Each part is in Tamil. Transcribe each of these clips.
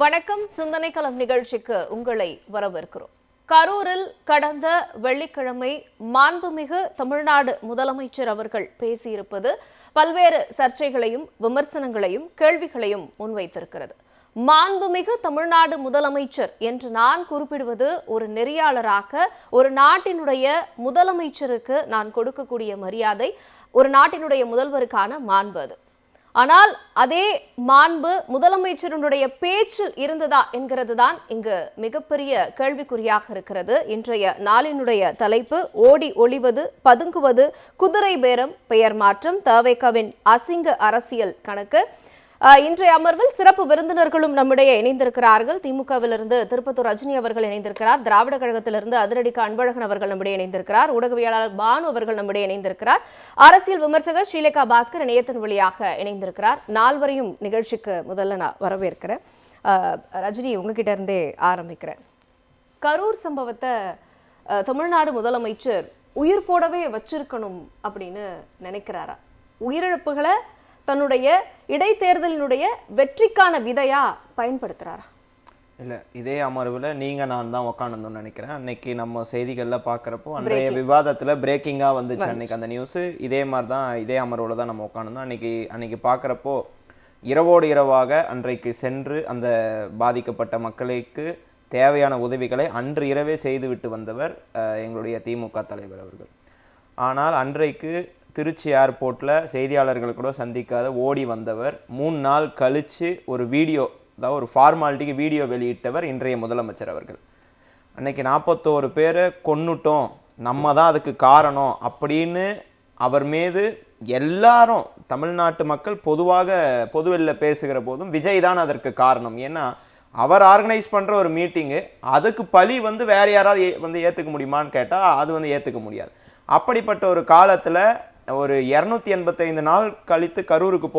வணக்கம். சிந்தனை களம் நிகழ்ச்சிக்கு உங்களை வரவேற்கிறோம். கரூரில் கடந்த வெள்ளிக்கிழமை மாண்புமிகு தமிழ்நாடு முதலமைச்சர் அவர்கள் பேசியிருப்பது பல்வேறு சர்ச்சைகளையும் விமர்சனங்களையும் கேள்விகளையும் முன்வைத்திருக்கிறது. மாண்புமிகு தமிழ்நாடு முதலமைச்சர் என்று நான் குறிப்பிடுவது ஒரு நெறியாளராக ஒரு நாட்டினுடைய முதலமைச்சருக்கு நான் கொடுக்கக்கூடிய மரியாதை, ஒரு நாட்டினுடைய முதல்வருக்கான மாண்பு அது. ஆனால் அதே மாண்பு முதலமைச்சருடைய பேச்சில் இருந்ததா என்கிறது தான் இங்கு மிகப்பெரிய கேள்விக்குறியாக இருக்கிறது. இன்றைய நாளினுடைய தலைப்பு ஓடி ஒளிவது, பதுங்குவது, குதிரை பேரம், பெயர் மாற்றம், தவேகாவின் அசிங்க அரசியல் கணக்கு. இன்றைய அமர்வில் சிறப்பு விருந்தினர்களும் நம்முடைய இணைந்திருக்கிறார்கள். திமுகவிலிருந்து திருப்பத்தூர் ரஜினி அவர்கள் இணைந்திருக்கிறார். திராவிட கழகத்திலிருந்து அதிரடிக்கு அன்பழகன் அவர்கள் நம்முடைய இணைந்திருக்கிறார். ஊடகவியலாளர் பானு அவர்கள் நம்முடைய இணைந்திருக்கிறார். அரசியல் விமர்சகர் ஸ்ரீலேகா பாஸ்கர் இணையத்தின் வழியாக இணைந்திருக்கிறார். நால்வரையும் நிகழ்ச்சிக்கு முதல்ல நான் வரவேற்கிறேன். ரஜினி, உங்ககிட்ட இருந்தே ஆரம்பிக்கிறேன். கரூர் சம்பவத்தை தமிழ்நாடு முதலமைச்சர் உயிர் போடவே வச்சிருக்கணும் அப்படின்னு நினைக்கிறாரா? உயிரிழப்புகளை தன்னுடைய இடைத்தேர்தலினுடைய வெற்றிக்கான விதையா பயன்படுத்துறாரா? இல்லை, இதே அமர்வில் நீங்கள் நான் தான் உட்காந்துன்னு நினைக்கிறேன். அன்னைக்கு நம்ம செய்திகளில் பார்க்குறப்போ அன்றைய விவாதத்தில் பிரேக்கிங்காக வந்துச்சு அன்னைக்கு அந்த நியூஸு. இதே மாதிரி தான் இதே அமர்வில் தான் நம்ம உட்காந்துருந்தோம். அன்னைக்கு பார்க்குறப்போ இரவோடு இரவாக அன்றைக்கு சென்று அந்த பாதிக்கப்பட்ட மக்களுக்கு தேவையான உதவிகளை அன்று இரவே செய்துவிட்டு வந்தவர் எங்களுடைய திமுக தலைவர் அவர்கள். ஆனால் அன்றைக்கு திருச்சி ஏர்போர்ட்டில் செய்தியாளர்கள் கூட சந்திக்காத ஓடி வந்தவர் 3 நாள் கழித்து ஒரு வீடியோ, அதாவது ஒரு ஃபார்மாலிட்டிக்கு வீடியோ வெளியிட்டவர் இன்றைய முதலமைச்சர் அவர்கள். அன்றைக்கி 41 பேரை கொன்னுட்டோம், நம்ம தான் அதுக்கு காரணம் அப்படின்னு அவர் மீது எல்லாரும் தமிழ்நாட்டு மக்கள் பொதுவெளியில் பேசுகிற போதும் விஜய் தான் அதற்கு காரணம். ஏன்னா அவர் ஆர்கனைஸ் பண்ணுற ஒரு மீட்டிங்கு, அதுக்கு பழி வேறு யாராவது ஏற்றுக்க முடியுமான்னு கேட்டால் அது ஏற்றுக்க முடியாது. அப்படிப்பட்ட ஒரு காலத்தில் ஒரு 285 நாள் கழித்து கரூருக்கு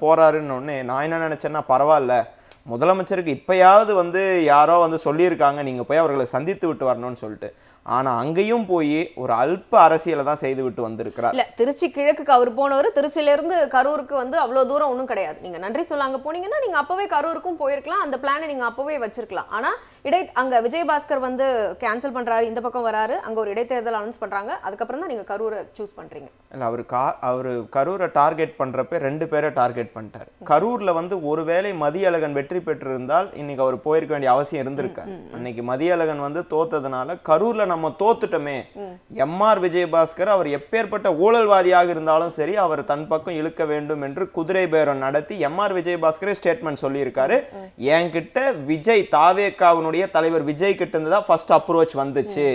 போறாருன்னு நான் என்ன நினச்சேன்னா, பரவாயில்ல, முதலமைச்சருக்கு இப்போயாவது யாரோ சொல்லியிருக்காங்க, நீங்கள் போய் அவர்களை சந்தித்து விட்டு வரணும்னு சொல்லிட்டு. ஆனால் அங்கேயும் போய் ஒரு அல்ப அரசியலை தான் செய்து விட்டு வந்திருக்கிறார். இல்லை, திருச்சி கிழக்குக்கு அவர் போனவர் திருச்சியிலேருந்து கரூருக்கு அவ்வளோ தூரம் ஒன்றும் கிடையாது. நீங்கள் நன்றி சொல்ல அங்கே போனீங்கன்னா நீங்கள் அப்போவே கரூருக்கும் போயிருக்கலாம், அந்த பிளானை நீங்கள் அப்போவே வச்சிருக்கலாம். ஆனால் அங்கே விஜயபாஸ்கர் கேன்சல் பண்ணுறாரு, இந்த பக்கம் வராரு, அங்கே ஒரு இடைத்தேர்தல் அனௌன்ஸ் பண்ணுறாங்க, அதுக்கப்புறம் தான் நீங்கள் கரூரை சூஸ் பண்ணுறீங்க. இல்லை, அவர் கரூரை டார்கெட் பண்ணுறப்ப 2 பேரை டார்கெட் பண்ணிட்டார். கரூரில் ஒருவேளை மதியழகன் வெற்றி பெற்றிருந்தால் இன்னைக்கு அவர் போயிருக்க வேண்டிய அவசியம் இருந்திருக்காரு. அன்னைக்கு மதியழகன் தோத்ததுனால கரூரில் நம்ம தோத்துட்டோமே. எம்ஆர் விஜயபாஸ்கர் அவர் எப்பேற்பட்ட ஊழல்வாதியாக இருந்தாலும் சரி, அவர் தன் பக்கம் இழுக்க வேண்டும் என்று குதிரை பேரம் நடத்தி எம்ஆர் விஜயபாஸ்கரே ஸ்டேட்மெண்ட் சொல்லியிருக்காரு. என்கிட்ட விஜய் தாவேகாவினுடைய தலைவர் விஜய் கிட்ட இருந்து தான் ஃபர்ஸ்ட் அப்ரோச் வந்துச்சு,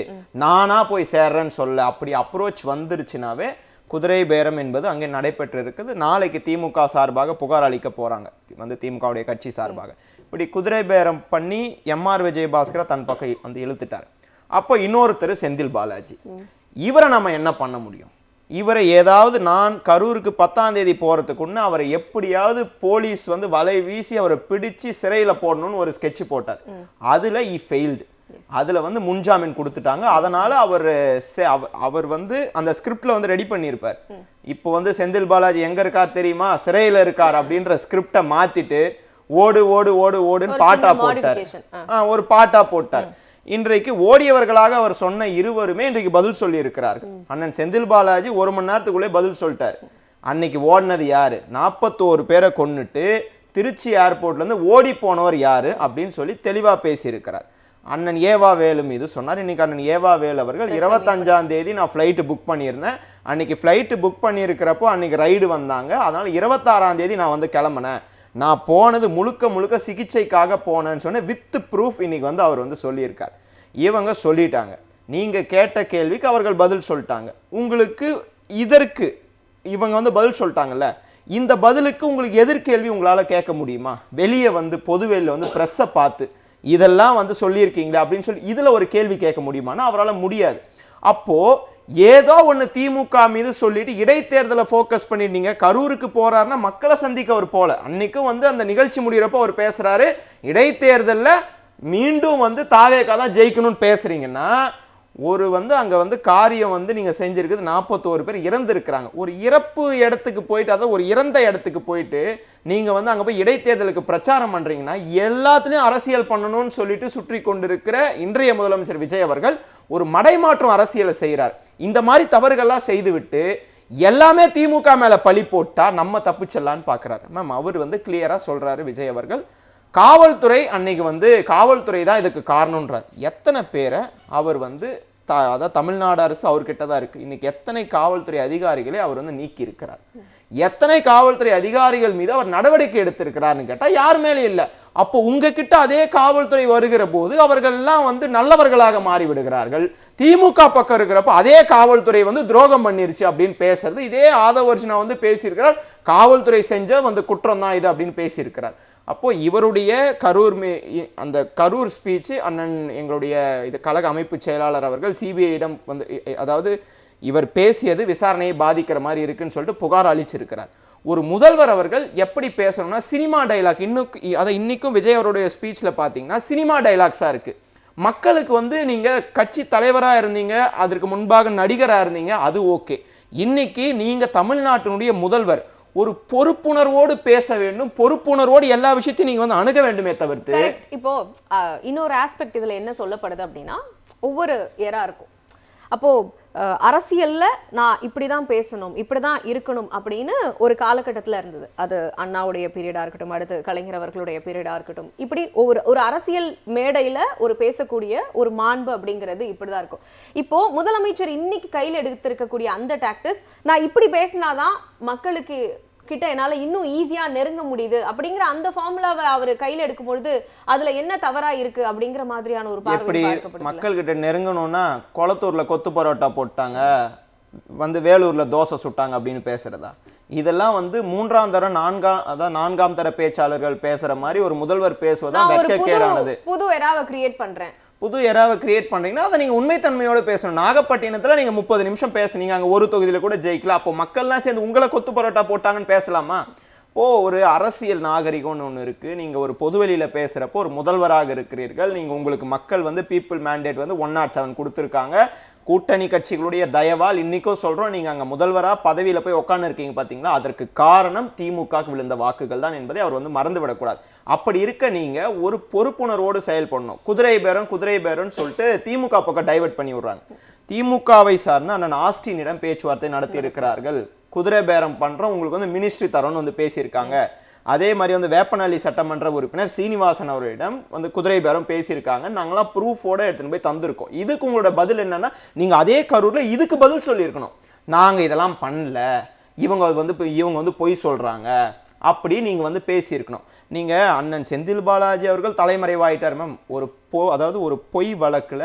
நானா போய் சேர்றேன்னு சொல்ல. அப்படி அப்ரோச் வந்துருச்சுனாவே குதிரை பேரம் என்பது அங்கே நடைபெற்று இருக்குது. நாளைக்கு திமுக சார்பாக புகார் அளிக்க போறாங்க, திமுகவுடைய கட்சி சார்பாக. இப்படி குதிரை பேரம் பண்ணி எம்ஆர் விஜயபாஸ்கரை தன் பக்கம் இழுத்துட்டார். அப்போ இன்னொருத்தர் செந்தில் பாலாஜி, இவரை நம்ம என்ன பண்ண முடியும்? இவரை ஏதாவது, நான் கரூருக்கு 10ஆம் தேதி போகிறதுக்குன்னு அவரை எப்படியாவது போலீஸ் வலை வீசி அவரை பிடிச்சு சிறையில் போடணும்னு ஒரு ஸ்கெட்ச் போட்டார். அதில் ஃபெயில்டு. அதில் முன்ஜாமீன் கொடுத்துட்டாங்க. அதனால் அவர் அந்த ஸ்கிரிப்டில் ரெடி பண்ணியிருப்பார். இப்போ செந்தில் பாலாஜி எங்கே இருக்கார் தெரியுமா, சிறையில் இருக்கார் அப்படின்ற ஸ்கிரிப்டை மாற்றிட்டு ஓடு ஓடு ஓடு ஓடுன்னு பாட்டா போட்டார். ஒரு பாட்டா போட்டார். இன்றைக்கு ஓடியவர்களாக அவர் சொன்ன இருவருமே இன்றைக்கு பதில் சொல்லி இருக்கிறார்கள். அண்ணன் செந்தில் பாலாஜி 1 மணி நேரத்துக்குள்ளே பதில் சொல்லிட்டார். அன்னைக்கு ஓடினது யாரு, 41 பேரை கொன்னுட்டு திருச்சி ஏர்போர்ட்லேருந்து ஓடி போனவர் யாரு அப்படின்னு சொல்லி தெளிவாக பேசியிருக்கிறார். அண்ணன் ஏவா வேலு மீது சொன்னார். இன்னைக்கு அண்ணன் ஏவா வேலு அவர்கள் 25ஆம் தேதி நான் ஃப்ளைட்டு புக் பண்ணியிருந்தேன், அன்னைக்கு ஃப்ளைட்டு புக் பண்ணியிருக்கிறப்போ அன்னைக்கு ரைடு வந்தாங்க, அதனால் 26ஆம் தேதி நான் கிளம்பினேன், நான் போனது முழுக்க சிகிச்சைக்காக போனேன்னு சொன்ன வித் ப்ரூஃப் இன்னைக்கு அவர் சொல்லியிருக்கார். இவங்க சொல்லிட்டாங்க. நீங்கள் கேட்ட கேள்விக்கு அவர்கள் பதில் சொல்லிட்டாங்க. உங்களுக்கு இதற்கு இவங்க பதில் சொல்லிட்டாங்கல்ல, இந்த பதிலுக்கு உங்களுக்கு எதிர்கேள்வி உங்களால் கேட்க முடியுமா? வெளியே பொதுவெளியில் ப்ரெஸ்ஸை பார்த்து இதெல்லாம் சொல்லியிருக்கீங்களா அப்படின்னு சொல்லி இதில் ஒரு கேள்வி கேட்க முடியுமானா அவரால் முடியாது. அப்போது ஏதோ ஒன்று திமுக மீது சொல்லிட்டு இடைத்தேர்தலை ஃபோக்கஸ் பண்ணிட்டீங்க. கரூருக்கு போறாருன்னா மக்களை சந்திக்க அவர் போல. அன்னைக்கும் அந்த நிகழ்ச்சி முடிகிறப்போ அவர் பேசுறாரு, இடைத்தேர்தலில் மீண்டும் தாவேகா தான் ஜெயிக்கணும்னு பேசுறீங்கன்னா ஒரு வந்து அங்கே வந்து காரியம் வந்து நீங்கள் செஞ்சுருக்குது 41 பேர் இறந்துருக்கிறாங்க. ஒரு இறப்பு இடத்துக்கு போயிட்டு, அதாவது ஒரு இறந்த இடத்துக்கு போயிட்டு நீங்கள் வந்து அங்கே போய் இடைத்தேர்தலுக்கு பிரச்சாரம் பண்ணுறீங்கன்னா எல்லாத்துலேயும் அரசியல் பண்ணணும்னு சொல்லிட்டு சுற்றி கொண்டிருக்கிற இன்றைய முதலமைச்சர் விஜய் அவர்கள் ஒரு மடைமாற்றம் அரசியலை செய்கிறார். இந்த மாதிரி தவறுகள்லாம் செய்துவிட்டு எல்லாமே திமுக மேலே பழி போட்டால் நம்ம தப்பிச்சிடலான்னு பார்க்குறாரு. மேம் அவர் வந்து கிளியராக சொல்கிறாரு விஜய் அவர்கள், காவல்துறை அன்னைக்கு வந்து காவல்துறை தான் இதுக்கு காரணம்ன்றார். எத்தனை பேரை அவர் வந்து அதாவது தமிழ்நாடு அரசு அவர்கிட்ட தான் இருக்குது. இன்னைக்கு எத்தனை காவல்துறை அதிகாரிகளை அவர் வந்து நீக்கி இருக்கிறார், எத்தனை காவல்துறை அதிகாரிகள் மீது அவர் நடவடிக்கை எடுத்திருக்கிறார்னு கேட்டால் யார் மேலே இல்லை. அப்போ உங்ககிட்ட அதே காவல்துறை வருகிற போது அவர்கள்லாம் வந்து நல்லவர்களாக மாறிவிடுகிறார்கள். திமுக பக்கம் இருக்கிறப்ப அதே காவல்துறை வந்து துரோகம் பண்ணிருச்சு அப்படின்னு பேசுறது, இதே ஆதவ அர்ஜுனா வந்து பேசியிருக்கிறார், காவல்துறை செஞ்ச வந்து குற்றம் தான் இது அப்படின்னு பேசியிருக்கிறார். அப்போ இவருடைய அந்த கரூர் ஸ்பீச் அண்ணன் எங்களுடைய இது கழக அமைப்பு செயலாளர் அவர்கள் சிபிஐயிடம் வந்து, அதாவது இவர் பேசியது விசாரணையை பாதிக்கிற மாதிரி இருக்குன்னு சொல்லிட்டு புகார் அளிச்சிருக்கிறார். ஒரு முதல்வர் அவர்கள் எப்படி பேசணும்னா சினிமா டைலாக், இன்னைக்கும் விஜய் அவருடைய ஸ்பீச்சில் பார்த்தீங்கன்னா சினிமா டைலாக்ஸாக இருக்குது. மக்களுக்கு வந்து நீங்கள் கட்சி தலைவராக இருந்தீங்க, அதற்கு முன்பாக நடிகராக இருந்தீங்க, அது ஓகே. இன்னைக்கு நீங்கள் தமிழ்நாட்டினுடைய முதல்வர், ஒரு பொறுப்புணர்வோடு பேச வேண்டும், பொறுப்புணர்வோடு எல்லா விஷயத்தையும் நீங்க வந்து அணுக வேண்டுமே தவிர்த்து. இப்போ இன்னொரு ஆஸ்பெக்ட் இதுல என்ன சொல்லப்படுது அப்படின்னா, ஒவ்வொரு ஏரா இருக்கும். அப்போ அரசியல்ல நான் இப்படிதான் பேசணும், இப்படிதான் இருக்கணும் அப்படின்னு ஒரு காலகட்டத்தில் இருந்தது. அது அண்ணாவுடைய பீரியடா இருக்கட்டும், அடுத்து கலைஞர் அவர்களுடைய பீரியடா இருக்கட்டும், இப்படி ஒரு அரசியல் மேடையில ஒரு பேசக்கூடிய ஒரு மாண்பு அப்படிங்கிறது இப்படிதான் இருக்கும். இப்போ முதலமைச்சர் இன்னைக்கு கையில் எடுத்திருக்கக்கூடிய அந்த டாக்டிஸ், நான் இப்படி பேசினாதான் மக்களுக்கு கிட்ட என்னால இன்னும் ஈஸியா நெருங்க முடியுது அப்படிங்கிற அந்த ஃபார்முலாவை அவர் கையில எடுக்கும் பொழுது அதுல என்ன தவறா இருக்கு அப்படிங்கிற மாதிரியான ஒரு பார்வை பார்க்கப்படுது. மக்கள் கிட்ட நெருங்கணும்னா கொளத்தூர்ல கொத்து பரோட்டா போட்டாங்க, வந்து வேலூர்ல தோசை சுட்டாங்க அப்படின்னு பேசுறதா? இதெல்லாம் வந்து நான்காம் தர பேச்சாளர்கள் பேசுற மாதிரி ஒரு முதல்வர் பேசுவதான் வெட்கக்கேடானது. புது எராவை கிரியேட் பண்றேன், புது எராவை கிரியேட் பண்றீங்கன்னா அதை நீங்க உண்மைத்தன்மையோட பேசணும். நாகப்பட்டினத்துல நீங்க 30 நிமிஷம் பேசுனீங்க, அங்க ஒரு தொகுதியில கூட ஜெயிக்கல. அப்போ மக்கள்லாம் சேர்ந்து உங்களை கொத்து பரோட்டா போட்டாங்கன்னு பேசலாமா? ஒரு அரசியல் நாகரிகம்னு ஒன்று இருக்கு. நீங்க ஒரு பொதுவெளியில பேசுறப்போ ஒரு முதல்வராக இருக்கிறீர்கள், நீங்க உங்களுக்கு மக்கள் வந்து பீப்புள் மேண்டேட் வந்து 107 கொடுத்துருக்காங்க. கூட்டணி கட்சிகளுடைய தயவால் இன்னைக்கும் சொல்றோம், நீங்க அங்க முதல்வரா பதவியில போய் உட்கார்ந்து இருக்கீங்க பாத்தீங்களா, அதற்கு காரணம் திமுகவுக்கு விழுந்த வாக்குகள் தான் என்பதை அவர் வந்து மறந்து விடக்கூடாது. அப்படி இருக்க நீங்க ஒரு பொறுப்புணர்வோடு செயல்படணும். குதிரை பேரம்னு சொல்லிட்டு திமுக பக்கம் டைவர்ட் பண்ணி விடுறாங்க. திமுகவை சார்ந்து அண்ணன் ஆஸ்டினிடம் பேச்சுவார்த்தை நடத்தி இருக்கிறார்கள். குதிரை பேரம் பண்றோம், உங்களுக்கு வந்து மினிஸ்ட்ரி தரோன்னு வந்து பேசியிருக்காங்க. அதே மாதிரி வந்து வேப்பனஹள்ளி சட்டமன்ற உறுப்பினர் சீனிவாசன் அவரிடம் வந்து குதிரை பேரம் பேசியிருக்காங்க. நாங்களாம் ப்ரூஃபோட எடுத்துன்னு போய் தந்திருக்கோம். இதுக்கு உங்களோட பதில் என்னன்னா, நீங்க அதே கரூர்ல இதுக்கு பதில் சொல்லியிருக்கணும். நாங்க இதெல்லாம் பண்ணல, இவங்க வந்து பொய் சொல்றாங்க அப்படி நீங்க வந்து பேசியிருக்கணும். நீங்க அண்ணன் செந்தில் பாலாஜி அவர்கள் தலைமறைவாயிட்டார் மேம். அதாவது ஒரு பொய் வழக்குல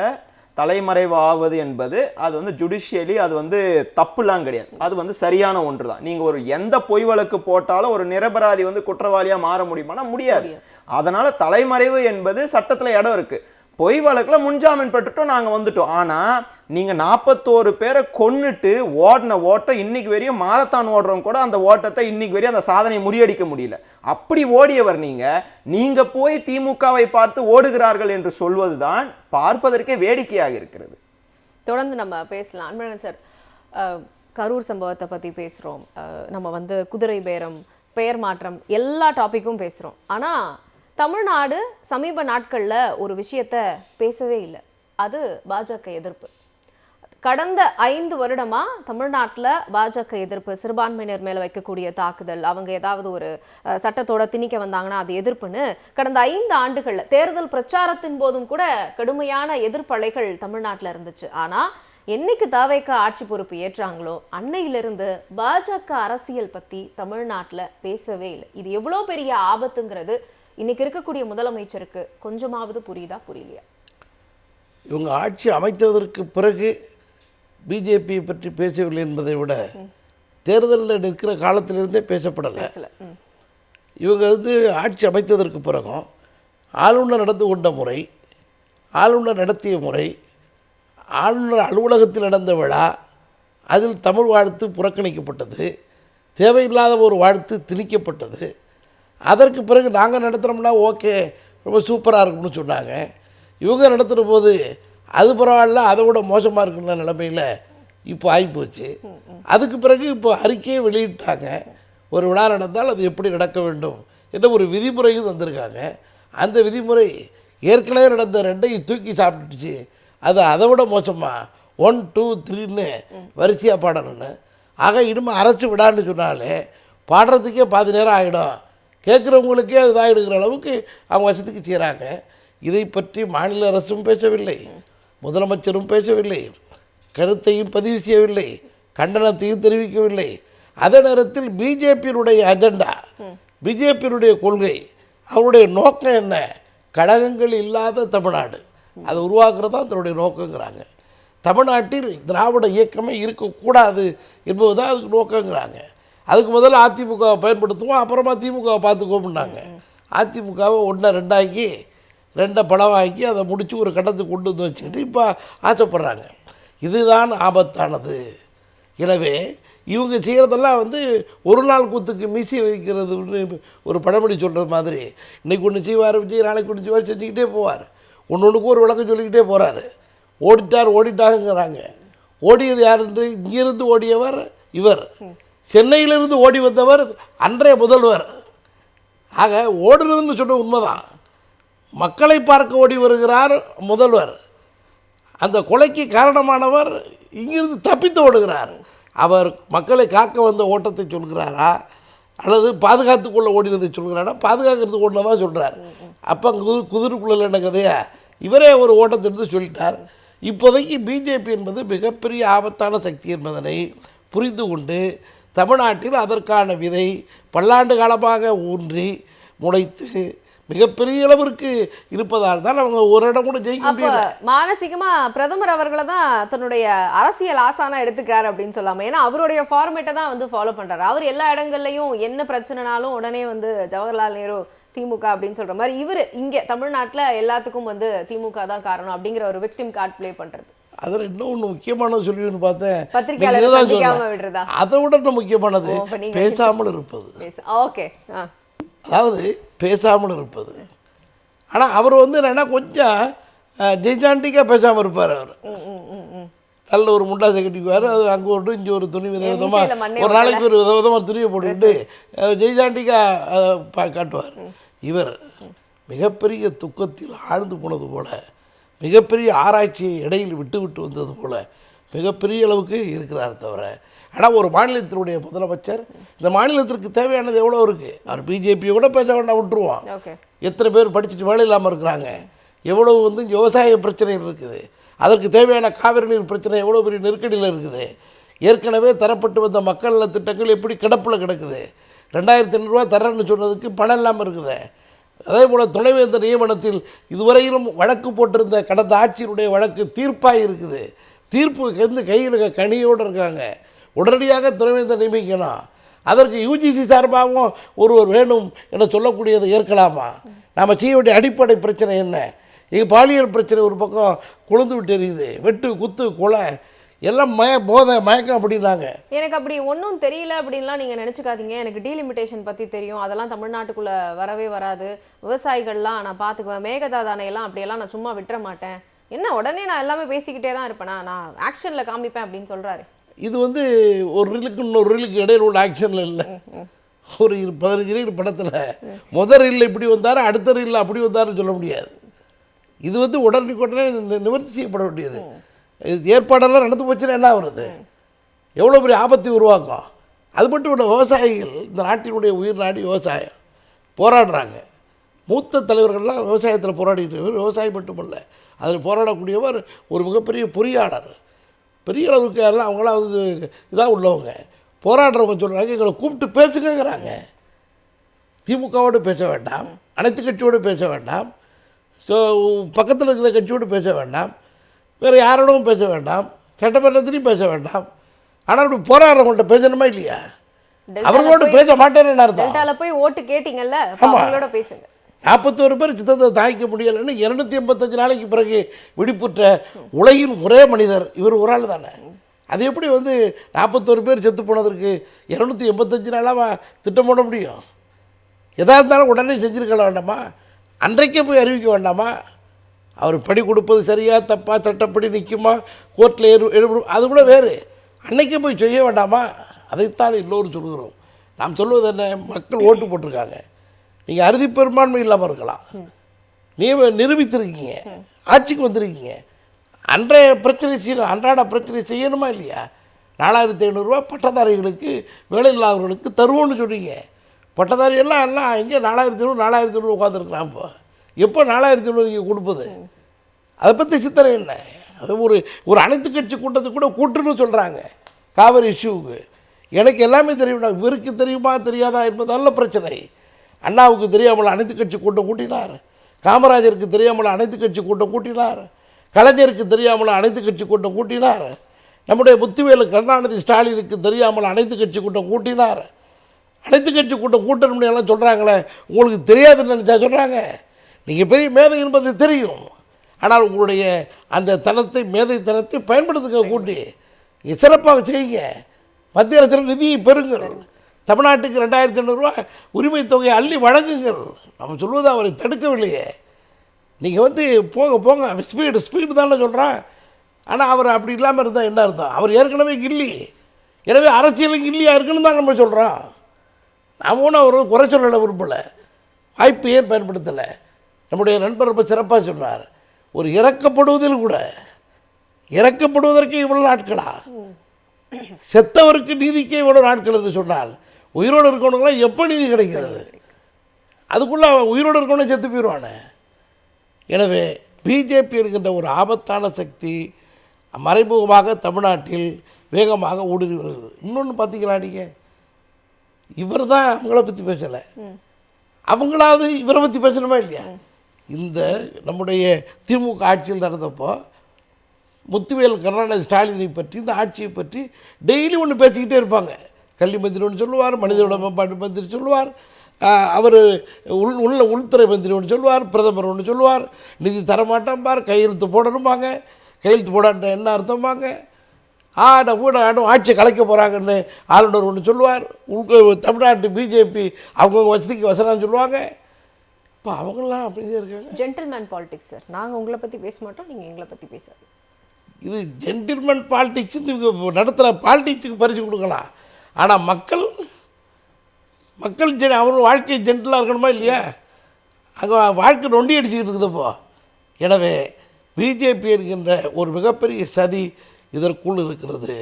தலைமறைவாவது என்பது அது வந்து ஜுடிஷியலி அது வந்து தப்புலாம் கிடையாது, அது வந்து சரியான ஒன்று தான். நீங்க ஒரு எந்த பொய் வழக்கு போட்டாலும் ஒரு நிரபராதி வந்து குற்றவாளியா மாற முடியுமானா முடியாது. அதனால தலைமறைவு என்பது சட்டத்துல இடம் இருக்கு. பொய் வழக்குல முன்ஜாமீன் பெற்றுட்டோம், நாங்க வந்துட்டோம். ஆனா நீங்க 41 பேரை கொன்னுட்டு ஓடின ஓட்டம் இன்னைக்கு வரையும் மாரத்தான் ஓடுறவங்க கூட அந்த ஓட்டத்தை இன்னைக்கு வரையும் அந்த சாதனையை முறியடிக்க முடியல. அப்படி ஓடியவர் நீங்க போய் திமுகவை பார்த்து ஓடுகிறார்கள் என்று சொல்வதுதான் பார்ப்பதற்கே வேடிக்கையாக இருக்கிறது. தொடர்ந்து நம்ம பேசலாம். அன்பழகன் சார், கரூர் சம்பவத்தை பத்தி பேசுறோம், நம்ம வந்து குதிரை பேரம், பெயர் மாற்றம், எல்லா டாபிக்கும் பேசுறோம். ஆனா தமிழ்நாடு சமீப நாட்கள்ல ஒரு விஷயத்த பேசவே இல்லை, அது பாஜக எதிர்ப்பு. கடந்த 5 வருடமா தமிழ்நாட்டில் பாஜக எதிர்ப்பு, சிறுபான்மையினர் மேல வைக்கக்கூடிய தாக்குதல், அவங்க ஏதாவது ஒரு சட்டத்தோட திணிக்க வந்தாங்கன்னா அது எதிர்ப்புன்னு கடந்த 5 ஆண்டுகள்ல தேர்தல் பிரச்சாரத்தின் போதும் கூட கடுமையான எதிர்ப்பலைகள் தமிழ்நாட்டில் இருந்துச்சு. ஆனா என்னைக்கு தாவேக ஆட்சி பொறுப்பு ஏற்றாங்களோ அன்னையிலிருந்து பாஜக அரசியல் பத்தி தமிழ்நாட்டில் பேசவே இல்லை. இது எவ்வளோ பெரிய ஆபத்துங்கிறது இன்னைக்கு இருக்கக்கூடிய முதலமைச்சருக்கு கொஞ்சமாவது புரியுதா, புரியலையா? இவங்க ஆட்சி அமைத்ததற்கு பிறகு பிஜேபியை பற்றி பேசவில்லை என்பதை விட தேர்தலில் நிற்கிற காலத்திலிருந்தே பேசப்படலை. இவங்க வந்து ஆட்சி அமைத்ததற்கு பிறகும் ஆளுநர் நடந்து கொண்ட முறை, ஆளுநர் நடத்திய முறை, ஆளுநர் அலுவலகத்தில் நடந்த விழா, அதில் தமிழ் வாழ்த்து புறக்கணிக்கப்பட்டது, தேவையில்லாத ஒரு வாழ்த்து திணிக்கப்பட்டது. அதற்கு பிறகு நாங்கள் நடத்துகிறோம்னா ஓகே ரொம்ப சூப்பராக இருக்கும்னு சொன்னாங்க. இவங்க நடத்துகிற போது அது பரவாயில்ல, அதை விட மோசமாக இருக்குன்ற நிலைமையில் இப்போ ஆகிப்போச்சு. அதுக்கு பிறகு இப்போ அறிக்கையை வெளியிட்டாங்க. ஒரு விழா நடந்தால் அது எப்படி நடக்க வேண்டும் என்ற ஒரு விதிமுறையும் தந்திருக்காங்க. அந்த விதிமுறை ஏற்கனவே நடந்த 2ஐயும் தூக்கி சாப்பிட்டுச்சு. அது அதை விட மோசமாக 1 2 3ன்னு வரிசையாக பாடணும்னு. ஆக இனிமேல் அரசு விடான்னு சொன்னாலே பாடுறதுக்கே பாதி நேரம் ஆகிடும். கேட்குறவங்களுக்கே அது இதாகிடுங்கிற அளவுக்கு அவங்க வசதிக்கு செய்கிறாங்க. இதை பற்றி மாநில அரசும் பேசவில்லை, முதலமைச்சரும் பேசவில்லை, கருத்தையும் பதிவு செய்யவில்லை, கண்டனத்தையும் தெரிவிக்கவில்லை. அதே நேரத்தில் பிஜேபியினுடைய அஜெண்டா, பிஜேபியினுடைய கொள்கை, அவருடைய நோக்கம் என்ன? கழகங்கள் இல்லாத தமிழ்நாடு அதை உருவாக்குறது தான் தன்னுடைய நோக்கங்கிறாங்க. தமிழ்நாட்டில் திராவிட இயக்கமே இருக்கக்கூடாது என்பது தான் அதுக்கு நோக்கங்கிறாங்க. அதுக்கு முதல்ல அதிமுகவை பயன்படுத்துவோம், அப்புறமா திமுகவை பார்த்துக்கோம்னாங்க. அதிமுகவை 1 2 2 படமாக்கி அதை முடித்து ஒரு கட்டத்துக்கு கொண்டு வந்து வச்சுக்கிட்டு இப்போ ஆசைப்படுறாங்க. இதுதான் ஆபத்தானது. எனவே இவங்க செய்கிறதெல்லாம் ஒரு நாள் கூத்துக்கு மீசி வைக்கிறதுன்னு ஒரு பழமொழி சொல்கிறது மாதிரி, இன்றைக்கி ஒன்று செய்வார் விஜய், நாளைக்கு ஒன்று செய்வார், செஞ்சுக்கிட்டே போவார். ஒன்றுக்கு ஒரு விளக்கம் சொல்லிக்கிட்டே போகிறாரு. ஓடிட்டாங்கிறாங்க. ஓடியது யார் என்று இங்கிருந்து ஓடியவர் இவர், சென்னையிலிருந்து ஓடி வந்தவர் அன்றைய முதல்வர். ஆக ஓடுறதுன்னு சொன்ன உண்மைதான். மக்களை பார்க்க ஓடி வருகிறார் முதல்வர். அந்த கொலைக்கு காரணமானவர் இங்கிருந்து தப்பித்து ஓடுகிறார். அவர் மக்களை காக்க வந்த ஓட்டத்தை சொல்கிறாரா அல்லது பாதுகாத்துக்குள்ளே ஓடினதை சொல்கிறாரா? பாதுகாக்கிறதுக்கு ஓடினா தான் சொல்கிறார். அப்போ குதிரைக்குள்ள என்ன கதையா? இவரே ஒரு ஓட்டத்தை எடுத்து சொல்லிட்டார். இப்போதைக்கு பிஜேபி என்பது மிகப்பெரிய ஆபத்தான சக்தி என்பதனை புரிந்து கொண்டு தமிழ்நாட்டில் அதற்கான விதை பல்லாண்டு காலமாக ஊன்றி முளைத்து மிகப்பெரிய அளவிற்கு இருப்பதால் தான் அவங்க ஒரு இடம் கூட ஜெயிக்க முடியல. மானசீகமா பிரதமர் அவர்களை தான் தன்னுடைய அரசியல் ஆசானா எடுத்துக்கிறாரு அப்படின்னு சொல்லாம. ஏன்னா அவருடைய ஃபார்மேட்டை தான் ஃபாலோ பண்றாரு. அவர் எல்லா இடங்கள்லையும் என்ன பிரச்சனைனாலும் உடனே ஜவஹர்லால் நேரு திமுக அப்படின்னு சொல்ற மாதிரி இவர் இங்க தமிழ்நாட்டுல எல்லாத்துக்கும் திமுக தான் காரணம் அப்படிங்கிற ஒரு விக்டிம் கார்டு பிளே பண்றது. அதில் இன்னொன்று முக்கியமானது சொல்லின்னு பார்த்தேன், பத்திரிகையாளர் அதை விட இன்னும் முக்கியமானது பேசாமல் இருப்பது. ஓகே, அதாவது பேசாமல் இருப்பது. ஆனால் அவர் என்னென்னா கொஞ்சம் ஜெய்சாண்டிக்காக பேசாமல் இருப்பார். அவர் தள்ள ஒரு முண்டாசை கட்டிக்குவார், அது அங்கே ஒரு இங்கே ஒரு துணி விதவிதமாக ஒரு நாளைக்கு ஒரு விதவிதமாக துணியை போட்டுக்கிட்டு ஜெய்சாண்டிக்காக காட்டுவார். இவர் மிகப்பெரிய துக்கத்தில் ஆழ்ந்து போனது போல, மிகப்பெரிய ஆராய்ச்சியை இடையில் விட்டு விட்டு வந்தது போல மிகப்பெரிய அளவுக்கு இருக்கிறார் தவிர. ஆனால் ஒரு மாநிலத்தினுடைய முதலமைச்சர் இந்த மாநிலத்திற்கு தேவையானது எவ்வளோ இருக்குது? அவர் பிஜேபியை கூட பேச வேண்டாம், விட்டுருவோம். எத்தனை பேர் படிச்சுட்டு வேலை இல்லாமல் இருக்கிறாங்க, எவ்வளவு விவசாய பிரச்சனைகள் இருக்குது, அதற்கு தேவையான காவிரி நீர் பிரச்சனை எவ்வளோ பெரிய நெருக்கடியில் இருக்குது, ஏற்கனவே தரப்பட்டு வந்த மக்கள் நல திட்டங்கள் எப்படி கிடப்பில் கிடக்குது, 2500 ரூபா தரேன்னு சொன்னதுக்கு பணம் இல்லாமல் இருக்குது. அதே போல் துணைவேந்தர் நியமனத்தில் இதுவரையிலும் வழக்கு போட்டிருந்த கடந்த ஆட்சியினுடைய வழக்கு தீர்ப்பாக இருக்குது. தீர்ப்பு கையில் கனியோடு இருக்காங்க. உடனடியாக துணைவேந்தர் நியமிக்கணும். அதற்கு யூஜிசி சார்பாகவும் ஒருவர் வேணும் என சொல்லக்கூடியதை ஏற்கலாமா? நாம் செய்ய வேண்டிய அடிப்படை பிரச்சனை என்ன? இங்கே பாலியல் பிரச்சனை ஒரு பக்கம் கொழுந்து விட்டு எரியுது, வெட்டு குத்து கொலை எல்லாம் போதை மயக்கம் அப்படின்னாங்க. எனக்கு அப்படி ஒன்றும் தெரியல அப்படின்லாம் நீங்கள் நினச்சிக்காதீங்க. எனக்கு டீலிமிட்டேஷன் பற்றி தெரியும், அதெல்லாம் தமிழ்நாட்டுக்குள்ளே வரவே வராது. விவசாயிகள்லாம் நான் பார்த்துக்குவேன், மேகதாதானையெல்லாம் அப்படியெல்லாம் நான் சும்மா விட்டுற மாட்டேன். என்ன உடனே நான் எல்லாமே பேசிக்கிட்டே தான் இருப்பேனா, நான் ஆக்ஷனில் காமிப்பேன் அப்படின்னு சொல்கிறாரு. இது ஒரு ரீலுக்கு இன்னொரு ரீலுக்கு இடையில உள்ள ஆக்ஷனில் இல்லை. ஒரு 15 ரீல் படத்தில் முதல் ரீலில் இப்படி வந்தார், அடுத்த ரீலில் அப்படி வந்தார்னு சொல்ல முடியாது. இது உடனே நிவர்த்தி செய்யப்பட வேண்டியது. ஏற்பாடெல்லாம் நடந்து போச்சுன்னா என்ன வருது? எவ்வளோ பெரிய ஆபத்தை உருவாக்கும். அது மட்டும் இல்லை, விவசாயிகள் இந்த நாட்டினுடைய உயிர் நாடி விவசாயம் போராடுறாங்க. மூத்த தலைவர்கள்லாம் விவசாயத்தில் போராடிட்டு, விவசாயம் மட்டுமல்ல அதில் போராடக்கூடியவர் ஒரு மிகப்பெரிய பொறியாளர், பெரிய அளவுக்கு எல்லாம் அவங்களாம் இதாக உள்ளவங்க. போராடுறவங்க சொல்கிறாங்க, எங்களை கூப்பிட்டு பேசுங்கிறாங்க. திமுகவோடு பேச வேண்டாம், அனைத்து கட்சியோடு பேச வேண்டாம், ஸோ பக்கத்தில் இருக்கிற கட்சியோடு பேச வேண்டாம், வேறு யாரோடவும் பேச வேண்டாம், சட்டமன்றத்திலையும் பேச வேண்டாம். ஆனால் இப்படி போராடுறவங்கள்ட்ட பேசணுமா இல்லையா? அவர்களோடு பேச மாட்டேன்னு அர்த்தம். போய் ஓட்டு கேட்டீங்கல்ல, அவங்களோட பேசுங்க. 41 பேர் சித்தத்தை தாய்க்க முடியலைன்னு 285 நாளைக்கு பிறகு விடுபுற்ற உலகின் ஒரே மனிதர் இவர் ஒரு ஆள் தானே. அது எப்படி 41 பேர் செத்து போனதற்கு 285 நாளாக திட்டம் போட முடியும்? எதாக இருந்தாலும் உடனே செஞ்சுருக்க வேண்டாமா? அன்றைக்கே போய் அறிவிக்க வேண்டாமா? அவர் பணி கொடுப்பது சரியா தப்பா, சட்டப்படி நிற்குமா, கோர்ட்டில் எழுபடும், அது கூட வேறு. அன்னைக்கே போய் செய்ய வேண்டாமா? அதைத்தான் எல்லோரும் சொல்கிறோம். நாம் சொல்வது என்ன, மக்கள் ஓட்டு போட்டிருக்காங்க, நீங்கள் அறுதி பெரும்பான்மை இல்லாமல் இருக்கலாம், நிரூபித்திருக்கீங்க, ஆட்சிக்கு வந்திருக்கீங்க, அன்றைய பிரச்சனை செய்யணும், அன்றாட பிரச்சனை செய்யணுமா இல்லையா? 4500 பட்டதாரிகளுக்கு, வேலை இல்லாதவர்களுக்கு தருவோம்னு சொன்னீங்க. பட்டதாரி எல்லாம் இங்கே 4500 உட்காந்துருக்கலாம். எப்போ 4500 நீங்கள் கொடுப்பது? அதை பற்றி சித்தனை என்ன? அது ஒரு அனைத்து கட்சி கூட்டத்துக்கு கூட கூட்டுன்னு சொல்கிறாங்க காவிரி இஷ்யூவுக்கு. எனக்கு எல்லாமே தெரியும், இவருக்கு தெரியுமா தெரியாதா என்பது நல்ல பிரச்சனை. அண்ணாவுக்கு தெரியாமல் அனைத்து கட்சி கூட்டம் கூட்டினார், காமராஜருக்கு தெரியாமல் அனைத்து கட்சி கூட்டம் கூட்டினார், கலைஞருக்கு தெரியாமல் அனைத்து கட்சி கூட்டம் கூட்டினார், நம்முடைய முத்துவேலு கருணாநிதி ஸ்டாலினுக்கு தெரியாமல் அனைத்து கட்சி கூட்டம் கூட்டினார். அனைத்து கட்சி கூட்டம் கூட்டணும்னு எல்லாம் சொல்கிறாங்களே, உங்களுக்கு தெரியாதுன்னு நினச்சா சொல்கிறாங்க. நீங்கள் பெரிய மேதை என்பது தெரியும், ஆனால் உங்களுடைய அந்த தனத்தை, மேதைத்தனத்தை பயன்படுத்துங்க, கூட்டி நீங்கள் சிறப்பாக செய்யுங்க. மத்திய அரசு நிதியை பெறுங்கள், தமிழ்நாட்டுக்கு 2500 உரிமை தொகையை அள்ளி வழங்குங்கள். நம்ம சொல்வது அவரை தடுக்கவில்லையே. நீங்கள் போங்க ஸ்பீடு தானே சொல்கிறான். ஆனால் அவர் அப்படி இல்லாமல் இருந்தால் என்ன அர்த்தம்? அவர் ஏற்கனவே கில்லி, எனவே அரசியலுக்கு கில்லியாக இருக்குன்னு தான் நம்ம சொல்கிறோம். நாம் ஒன்றும் அவர் குறை சொல்லலை, விரும்பலை, வாய்ப்பு ஏன் பயன்படுத்தலை? நம்முடைய நண்பர் ரொம்ப சிறப்பாக சொன்னார், ஒரு இறக்கப்படுவதில் கூட, இறக்கப்படுவதற்கு இவ்வளோ நாட்களா? செத்தவருக்கு நீதிக்கே இவ்வளோ நாட்கள் என்று சொன்னால் உயிரோடு இருக்கவனுங்களாம் எப்போ நீதி கிடைக்கிறது? அதுக்குள்ளே உயிரோடு இருக்கவனே செத்து போயிடுவானே. எனவே பிஜேபி என்கின்ற ஒரு ஆபத்தான சக்தி மறைமுகமாக தமிழ்நாட்டில் வேகமாக ஊடுருவி வருகிறது. இன்னொன்று பார்த்தீங்களா, நீங்கள் இவர் தான் அவங்கள பற்றி பேசலை, அவங்களாவது இவரை பற்றி பேசணுமா இல்லையா? இந்த நம்முடைய திமுக ஆட்சியில் நடந்தப்போ முத்துவேல் கருணாநிதி ஸ்டாலினை பற்றி, இந்த ஆட்சியை பற்றி டெய்லி ஒன்று பேசிக்கிட்டே இருப்பாங்க. கல்வி மந்திரி ஒன்று சொல்லுவார், மனிதவள மேம்பாட்டு மந்திரி சொல்லுவார், அவர் உள்துறை மந்திரி ஒன்று சொல்லுவார், பிரதமர் ஒன்று சொல்லுவார், நிதி தரமாட்டாம்பார், கையெழுத்து போடணுமாங்க, கையெழுத்து போடாட்ட என்ன அர்த்தமாங்க, ஆடும் ஆட்சியை கலைக்க போகிறாங்கன்னு ஆளுநர் ஒன்று சொல்லுவார், தமிழ்நாட்டு பிஜேபி அவங்கவுங்க வசதிக்கு வசனம் சொல்லுவாங்க. இப்போ அவங்களாம் அப்படியே இருக்காங்க. Gentleman politics sir. நாங்கள் உங்களை பற்றி பேச மாட்டோம், நீங்கள் எங்களை பற்றி பேசாது. இது ஜென்டில்மேன் பாலிடிக்ஸ் நீங்கள் நடத்துகிற பாலிடிக்ஸுக்கு பரிசு கொடுக்கலாம். ஆனால் மக்கள் அவர் வாழ்க்கை ஜென்டிலாக இருக்கணுமா இல்லையா? அங்கே வாழ்க்கை நொண்டி அடிச்சுக்கிட்டு இருக்குதுப்போ. எனவே பிஜேபி என்கின்ற ஒரு மிகப்பெரிய சதி இதற்குள் இருக்கிறது.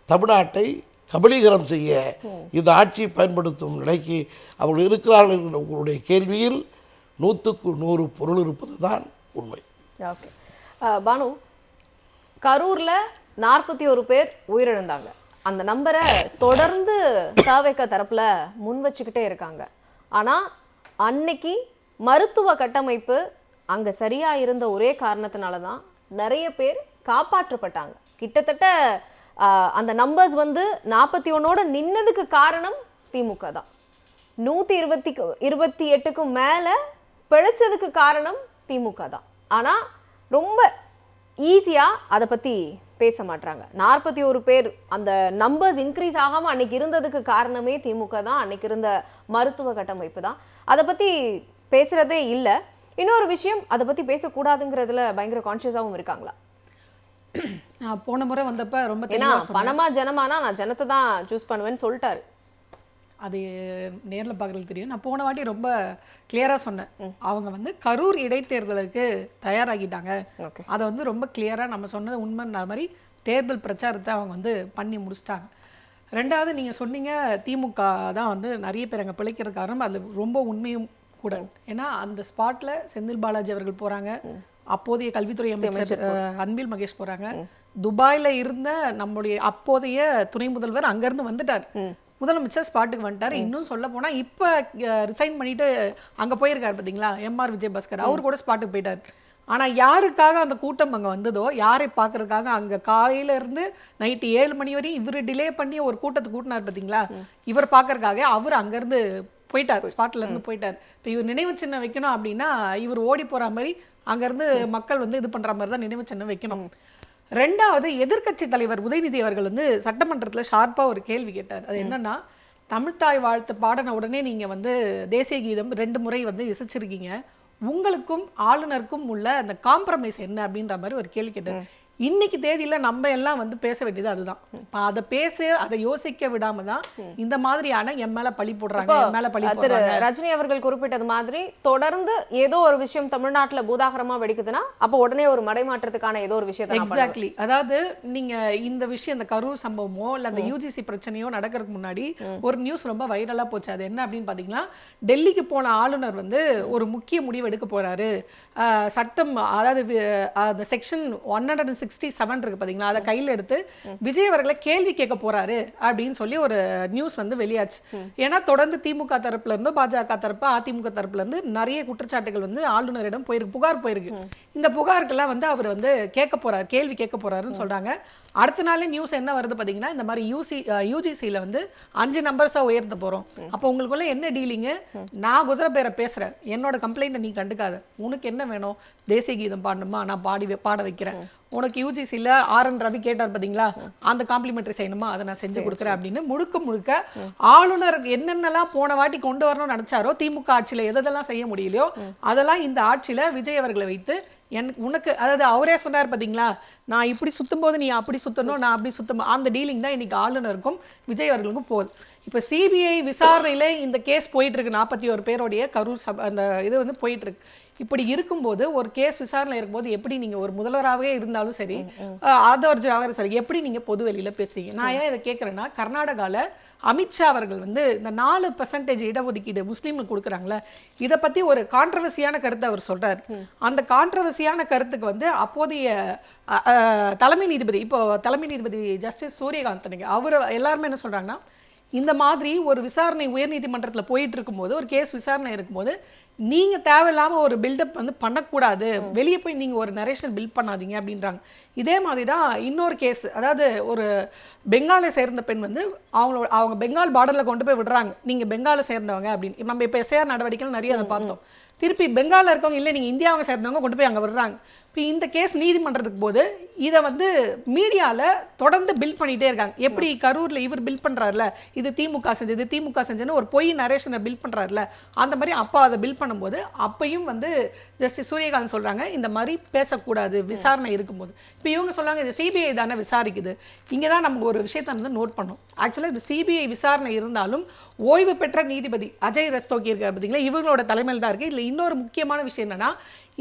தமிழ்நாட்டை கபலீகரம் செய்ய இந்த ஆட்சியை பயன்படுத்தும் நிலைக்கு அவர்கள் இருக்கிறார்கள் என்ற உங்களுடைய கேள்வியில் 100க்கு 100 பொருள் இருப்பது தான் உண்மை. ஓகே பானு, கரூரில் 41 பேர் உயிரிழந்தாங்க. அந்த நம்பரை தொடர்ந்து தவேக தரப்புல முன் வச்சுக்கிட்டே இருக்காங்க. ஆனால் அன்னைக்கு மருத்துவ கட்டமைப்பு அங்கே சரியாக இருந்த ஒரே காரணத்தினால தான் நிறைய பேர் காப்பாற்றப்பட்டாங்க. கிட்டத்தட்ட அந்த நம்பர்ஸ் 41ஓட நின்னதுக்கு காரணம் திமுக தான். 128க்கும் மேலே பிழைச்சதுக்கு காரணம் திமுக தான். ஆனால் ரொம்ப ஈஸியாக அதை பற்றி பேச மாட்டாங்க. 41 பேர் அந்த நம்பர்ஸ் இன்க்ரீஸ் ஆகாமல் அன்னைக்கு இருந்ததுக்கு காரணமே திமுக தான், அன்னைக்கு இருந்த மருத்துவ கட்டமைப்பு தான். அதை பற்றி பேசுகிறதே இல்லை. இன்னொரு விஷயம், அதை பற்றி பேசக்கூடாதுங்கிறதுல பயங்கர கான்ஷியஸாகவும் இருக்காங்களா? நான் போன முறை வந்தப்ப ரொம்ப ஏன்னா பணமா ஜனமானா நான் ஜனத்தை தான் சூஸ் பண்ணுவேன்னு சொல்லிட்டாரு. அது நேரில் பார்க்குறது தெரியும். நான் போன வாட்டி ரொம்ப கிளியராக சொன்னேன், அவங்க கரூர் இடைத்தேர்தலுக்கு தயாராகிட்டாங்க. அதை ரொம்ப கிளியராக நம்ம சொன்னது உண்மைன்ற மாதிரி தேர்தல் பிரச்சாரத்தை அவங்க பண்ணி முடிச்சிட்டாங்க. ரெண்டாவது நீங்கள் சொன்னீங்க திமுக தான் நிறைய பேர் அங்கே பிழைக்கிற காரணம், அது ரொம்ப உண்மையும் கூட. ஏன்னா அந்த ஸ்பாட்டில் செந்தில் பாலாஜி அவர்கள் போகிறாங்க, அப்போதைய கல்வித்துறை அமைச்சர் அன்பில் மகேஷ் போகிறாங்க, துபாயில் இருந்த நம்முடைய அப்போதைய துணை முதல்வர் அங்கேருந்து வந்துட்டார், முதலமைச்சர் ஸ்பாட்டுக்கு வந்துட்டார். இன்னும் சொல்ல போனால் இப்போ ரிசைன் பண்ணிட்டு அங்கே போயிருக்காரு பார்த்தீங்களா, எம்ஆர் விஜயபாஸ்கர், அவர் கூட ஸ்பாட்டுக்கு போயிட்டார். ஆனால் யாருக்காக அந்த கூட்டம் அங்கே வந்ததோ, யாரை பார்க்கறதுக்காக அங்கே காலையிலேருந்து நைட்டு 7 மணி வரையும் இவர் டிலே பண்ணி ஒரு கூட்டத்தை கூட்டினார் பார்த்தீங்களா, இவர் பார்க்கறதுக்காக அவர் அங்கேருந்து போயிட்டார், ஸ்பாட்லேருந்து போயிட்டார். இப்போ இவர் நினைவு சின்னம் வைக்கணும் அப்படின்னா இவர் ஓடி போகிற மாதிரி அங்கேருந்து மக்கள் இது பண்ணுற மாதிரி தான் நினைவு சின்னம் வைக்கணும். ரெண்டாவது, எதிர்க்கட்சி தலைவர் உதயநிதி அவர்கள் சட்டமன்றத்தில் ஷார்ப்பாக ஒரு கேள்வி கேட்டார். அது என்னன்னா, தமிழ்தாய் வாழ்த்து பாடின உடனே நீங்கள் தேசிய கீதம் 2 முறை இசைச்சிருக்கீங்க, உங்களுக்கும் ஆளுநருக்கும் உள்ள அந்த காம்ப்ரமைஸ் என்ன அப்படின்ற மாதிரி ஒரு கேள்வி கேட்டார். இன்னைக்கு தேதியில நம்ம எல்லாம் வந்து பேச வேண்டியது அதுதான். அதை அதை யோசிக்க விடாம தான் இந்த மாதிரியான என் மேல பழி போடுறாங்க, என் மேல பழி போடுறாங்க. ரஜினி அவர்கள் குறிப்பிட்டது மாதிரி தொடர்ந்து ஏதோ ஒரு விஷயம் தமிழ்நாட்டுல பூதாகரமா வெடிக்குதுன்னா அப்ப உடனே ஒரு மடைமாற்றத்துக்கான ஏதோ ஒரு விஷயத்தை எக்ஸாக்ட்லி. அதாவது நீங்க இந்த விஷயம், இந்த கரூர் சம்பவமோ இல்ல அந்த யூஜிசி பிரச்சனையோ நடக்கிறதுக்கு முன்னாடி ஒரு நியூஸ் ரொம்ப வைரலா போச்சு. அது என்ன அப்படின்னு பாத்தீங்கன்னா, டெல்லிக்கு போன ஆளுநர் வந்து ஒரு முக்கிய முடிவு எடுக்க போறாரு. சட்டம், அதாவது அந்த செக்ஷன் 167 இருக்கு பாத்தீங்களா, அதை கையில் எடுத்து விஜய் அவர்களை கேள்வி கேட்க போறாரு அப்படின்னு சொல்லி ஒரு நியூஸ் வந்து வெளியாச்சு. ஏன்னா தொடர்ந்து திமுக தரப்புல இருந்து, பாஜக தரப்பு, அதிமுக தரப்புல இருந்து நிறைய குற்றச்சாட்டுகள் வந்து ஆளுநரிடம் புகார் போயிருக்கு. இந்த புகாருக்கெல்லாம் வந்து அவர் வந்து கேட்க போறாரு, கேள்வி கேட்க போறாருன்னு சொல்றாங்க. அடுத்த நாளே நியூஸ் என்ன வருது பாத்தீங்கன்னா, இந்த மாதிரி யூஜிசியில வந்து 5 நம்பர்ஸா உயர்த்த போறோம். அப்போ உங்களுக்குள்ள என்ன டீலிங்கு? நான் குதிரை பேரை பேசுறேன், என்னோட கம்ப்ளைண்ட்டை நீ கண்டுக்காத, உனக்கு என்ன வேணும்? தேசிய கீதம் பாடணுமா, நான் பாட வைக்கிறேன். உனக்கு யூஜிசியில் RN ரவி கேட்டார் பார்த்தீங்களா, அந்த காம்ப்ளிமெண்ட்ரி செய்யணுமா, அதை நான் செஞ்சு கொடுக்குறேன் அப்படின்னு முழுக்க ஆளுநர் என்னென்னலாம் போன வாட்டி கொண்டு வரணும்னு நினைச்சாரோ, திமுக ஆட்சியில் எதெல்லாம் செய்ய முடியலையோ அதெல்லாம் இந்த ஆட்சியில் விஜய் அவர்களை வைத்து உனக்கு, அதாவது அவரே சொன்னார் பார்த்தீங்களா, நான் இப்படி சுத்தும் போது நீ அப்படி சுத்தணும், நான் அப்படி சுத்தம், அந்த டீலிங் தான் இன்னைக்கு ஆளுநருக்கும் விஜய் அவர்களுக்கும் போகுது. இப்போ சிபிஐ விசாரணையில் இந்த கேஸ் போயிட்டு இருக்கு, 41 பேருடைய கரூர் அந்த இது வந்து போயிட்டு இருக்கு. இப்படி இருக்கும்போது ஒரு கேஸ் விசாரணை இருக்கும்போது எப்படி நீங்க ஒரு முதல்வராகவே இருந்தாலும் சரி, ஆதவர்ஜராக சரி, எப்படி நீங்க பொது வெளியில பேசுறீங்க? நான் ஏன் இதை கேட்கறேன்னா, கர்நாடகால அமித்ஷா அவர்கள் வந்து இந்த 4% இடஒதுக்கீடு முஸ்லீம்களுக்கு கொடுக்குறாங்களே, இதை பத்தி ஒரு கான்ட்ரவர்சியான கருத்தை அவர் சொல்றாரு. அந்த கான்ட்ரவர்சியான கருத்துக்கு வந்து அப்போதைய தலைமை நீதிபதி, இப்போ தலைமை நீதிபதி ஜஸ்டிஸ் சூரியகாந்த், அவர் எல்லாருமே என்ன சொல்றாங்கன்னா, இந்த மாதிரி ஒரு விசாரணை உயர்நீதிமன்றத்தில் போயிட்டு இருக்கும்போது, ஒரு கேஸ் விசாரணை இருக்கும்போது நீங்க தேவையில்லாம ஒரு பில்டப் வந்து பண்ணக்கூடாது, வெளியே போய் நீங்க ஒரு நரேஷன் பில்ட் பண்ணாதீங்க அப்படின்றாங்க. இதே மாதிரி தான் இன்னொரு கேஸ், அதாவது ஒரு பெங்காலை சேர்ந்த பெண் வந்து அவங்க பெங்கால் பார்டர்ல கொண்டு போய் விடுறாங்க, நீங்க பெங்காலை சேர்ந்தவங்க அப்படின்னு. நம்ம இப்போ SIR நடவடிக்கைகள் நிறைய அதை பார்த்தோம். திருப்பி பெங்காலில் இருக்கவங்க இல்லை நீங்கள் இந்தியாவை சேர்ந்தவங்க கொண்டு போய் அங்கே விடுறாங்க. இப்போ இந்த கேஸ் நீதிமன்றத்துக்கு போது இதை வந்து மீடியாவில் தொடர்ந்து பில்ட் பண்ணிகிட்டே இருக்காங்க. எப்படி கரூரில் இவர் பில்ட் பண்ணுறாருல, இது திமுக செஞ்சது, திமுக செஞ்சதுன்னு ஒரு பொய் நரேஷனை பில்ட் பண்ணுறாருல, அந்த மாதிரி அப்பா அதை பில்ட் பண்ணும்போது அப்பையும் வந்து ஜஸ்டிஸ் சூரியகாந்த் சொல்கிறாங்க, இந்த மாதிரி பேசக்கூடாது விசாரணை இருக்கும்போது. இப்போ இவங்க சொல்கிறாங்க, இது சிபிஐ தானே விசாரிக்குது. இங்கே தான் நமக்கு ஒரு விஷயத்தை வந்து நோட் பண்ணோம். ஆக்சுவலாக இது சிபிஐ விசாரணை இருந்தாலும் ஓய்வு பெற்ற நீதிபதி அஜய் ரஸ்தோகி இருக்கார் பார்த்தீங்களா, இவங்களோட தலைமையில் தான் இருக்குது. இதில் இன்னொரு முக்கியமான விஷயம் என்னென்னா,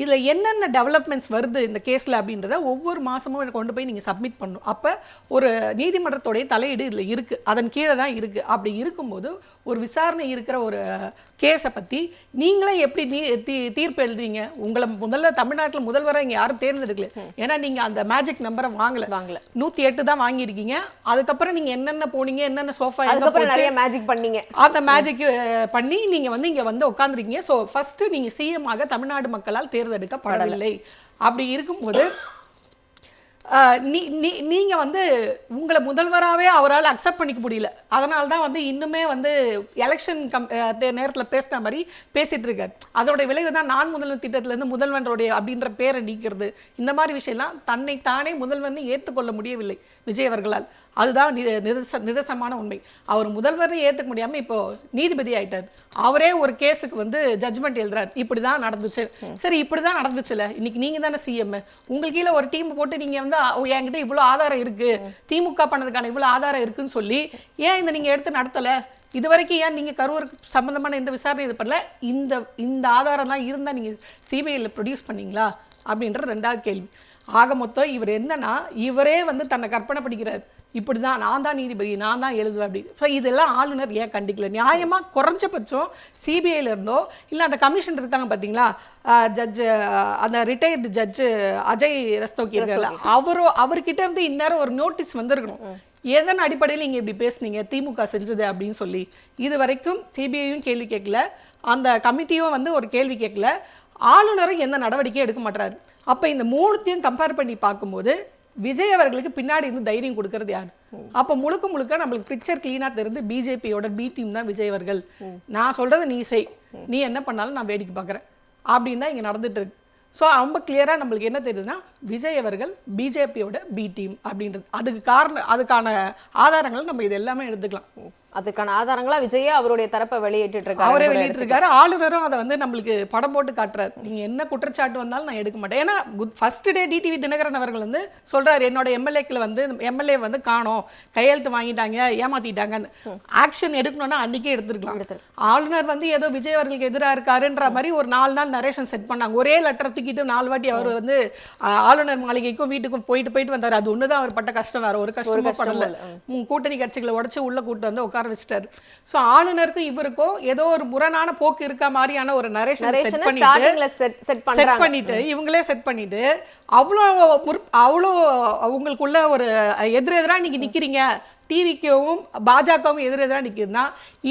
இதில் என்னென்ன டெவலப்மெண்ட்ஸ் வருது இந்த கேஸில் அப்படின்றத ஒவ்வொரு மாதமும் கொண்டு போய் நீங்கள் சப்மிட் பண்ணணும். அப்போ ஒரு நீதிமன்றத்தோடைய தலையீடு இதில் இருக்குது, அதன் கீழே தான் இருக்குது. அப்படி இருக்கும்போது ஒரு விசாரணை இருக்கிற ஒரு கேஸை பற்றி நீங்களே எப்படி தீர்ப்பு எழுதுவீங்க? உங்களை முதல்ல தமிழ்நாட்டில் முதல்வராக இங்கே யாரும் தேர்ந்தெடுக்கல, ஏன்னா நீங்கள் அந்த மேஜிக் நம்பரை வாங்கல 108 தான் வாங்கியிருக்கீங்க. அதுக்கப்புறம் நீங்கள் என்னென்ன போனீங்க, என்னென்ன சோஃபா மேஜிக் பண்ணீங்க, அந்த மேஜிக் பண்ணி நீங்கள் வந்து இங்கே வந்து உட்காந்துருக்கீங்க. ஸோ ஃபஸ்ட்டு நீங்கள் CM ஆக தமிழ்நாடு மக்களால் தேர்ந்தெடுக்கப்படவில்லை. அப்படி இருக்கும்போது நீங்கள் வந்து உங்களை முதல்வராகவே அவரால் அக்செப்ட் பண்ணிக்க முடியல. அதனால தான் வந்து இன்னுமே வந்து எலெக்ஷன் நேரத்தில் பேசின மாதிரி பேசிகிட்டு இருக்கார். அதோடைய விளைவு தான் நான் முதல்வர் திட்டத்திலேருந்து முதல்வனுடைய அப்படின்ற பேரை நீக்கிறது. இந்த மாதிரி விஷயம்லாம் தன்னைத்தானே முதல்வர்னு ஏற்றுக்கொள்ள முடியவில்லை விஜய் அவர்களால். அதுதான் நிதர்சனமான உண்மை. அவர் முதல்வரை ஏற்றுக்க முடியாமல் இப்போ நீதிபதி ஆயிட்டார். அவரே ஒரு கேஸுக்கு வந்து ஜட்ஜ்மெண்ட் எழுதுறாரு, இப்படி தான் நடந்துச்சு. சரி, இப்படி தான் நடந்துச்சுல, இன்னைக்கு நீங்கள் தானே CM, உங்களுக்கு கீழே ஒரு டீம் போட்டு நீங்கள் வந்து என்கிட்ட இவ்வளோ ஆதாரம் இருக்குது, திமுக பண்ணதுக்கான இவ்வளோ ஆதாரம் இருக்குன்னு சொல்லி ஏன் இந்த நீங்கள் எடுத்து நடத்தலை? இது வரைக்கும் ஏன் நீங்கள் கரூர் சம்மந்தமான இந்த விசாரணை இது பண்ணல? இந்த ஆதாரம்லாம் இருந்தால் நீங்கள் சிபிஐயில் ப்ரொடியூஸ் பண்ணீங்களா அப்படின்ற 2வது கேள்வி. ஆக மொத்தம் இவர் என்னன்னா, இவரே வந்து தன்னை கற்பனை படிக்கிறார், இப்படி தான் நான் தான் நீதிபதி, நான் தான் எழுதுவேன் அப்படி. ஸோ இதெல்லாம் ஆளுநர் ஏன் கண்டிக்கல? நியாயமாக குறைஞ்சபட்சம் சிபிஐல இருந்தோ இல்லை அந்த கமிஷன் இருக்காங்க பார்த்தீங்களா, ஜட்ஜு, அந்த ரிட்டையர்டு ஜட்ஜு அஜய் ரஸ்தோகி இருக்கார்ல, அவர்கிட்ட இருந்து இந்நேரம் ஒரு நோட்டீஸ் வந்திருக்கணும். எதன் அடிப்படையில் நீங்கள் இப்படி பேசுனீங்க திமுக செஞ்சது அப்படின்னு சொல்லி. இது வரைக்கும் சிபிஐயும் கேள்வி கேட்கல, அந்த கமிட்டியும் வந்து ஒரு கேள்வி கேட்கல, ஆளுநரும் எந்த நடவடிக்கையும் எடுக்க மாட்டாரு. அப்போ இந்த 3த்தையும் கம்பேர் பண்ணி பார்க்கும்போது விஜய் அவர்களுக்கு பின்னாடி இருந்து தைரியம் கொடுக்கறது யார்? அப்போ முழுக்க நம்மளுக்கு பிக்சர் கிளீனாக தெரிந்து பிஜேபியோட பி டீம் தான் விஜய் அவர்கள். நான் சொல்கிறத நீ செய், நீ என்ன பண்ணாலும் நான் வேடிக்கை பார்க்குறேன் அப்படின்னு தான் இங்கே நடந்துட்டு இருக்கு. ஸோ ரொம்ப கிளியராக நம்மளுக்கு என்ன தெரியுதுன்னா, விஜய் அவர்கள் பிஜேபியோட பி டீம் அப்படின்றது. அதுக்கான ஆதாரங்களை நம்ம இது எல்லாமே எடுத்துக்கலாம். அதுக்கான ஆதாரங்களா விஜயே அவருடைய தரப்பை வெளியிட்டு அவரே இருக்காரு. வெளியிட்டிருக்காரு. ஆளுநரும் அதை வந்து நம்மளுக்கு படம் போட்டு காட்டுறாரு. நீங்க என்ன குற்றச்சாட்டு வந்தாலும் நான் எடுக்க மாட்டேன். ஏன்னா ஃபர்ஸ்ட் டே டிடிவி தினகரன் அவர்கள் வந்து சொல்றாரு, என்னோட எம்எல்ஏ வந்து காணோம், கையெழுத்து வாங்கிட்டாங்க, ஏமாத்திட்டாங்கன்னு. ஆக்ஷன் எடுக்கணும்னா அன்னைக்கே எடுத்திருக்கலாம். ஆளுநர் வந்து ஏதோ விஜய் அவர்களுக்கு எதிராக இருக்காருன்ற மாதிரி ஒரு 4 நாள் நரேஷன் செட் பண்ணாங்க. ஒரே லெட்டர் தூக்கிட்டு 4 வாட்டி அவர் வந்து ஆளுநர் மாளிகைக்கும் வீட்டுக்கும் போயிட்டு வந்தாரு. அது ஒண்ணுதான் அவர் பட்ட கஷ்டம், வேற ஒரு கஷ்டமும் படல. கூட்டணி கட்சிகளை உடைச்சு உள்ள கூட்டு வந்து உட்கார வச்சிட்டாரு. சோ ஆளுநருக்கும் இவருக்கும் ஏதோ ஒரு முரணான போக்கு இருக்க மாதிரியான ஒரு நரேஷன் செட் பண்ணிட்டு இவங்களே செட் பண்ணிட்டு அவ்வளோ உங்களுக்குள்ள ஒரு எதிரெதிரா நீங்க நிக்கிறீங்க, டிவிக்கும் பாஜகவும் எதிரெதிராக நிற்குதுன்னா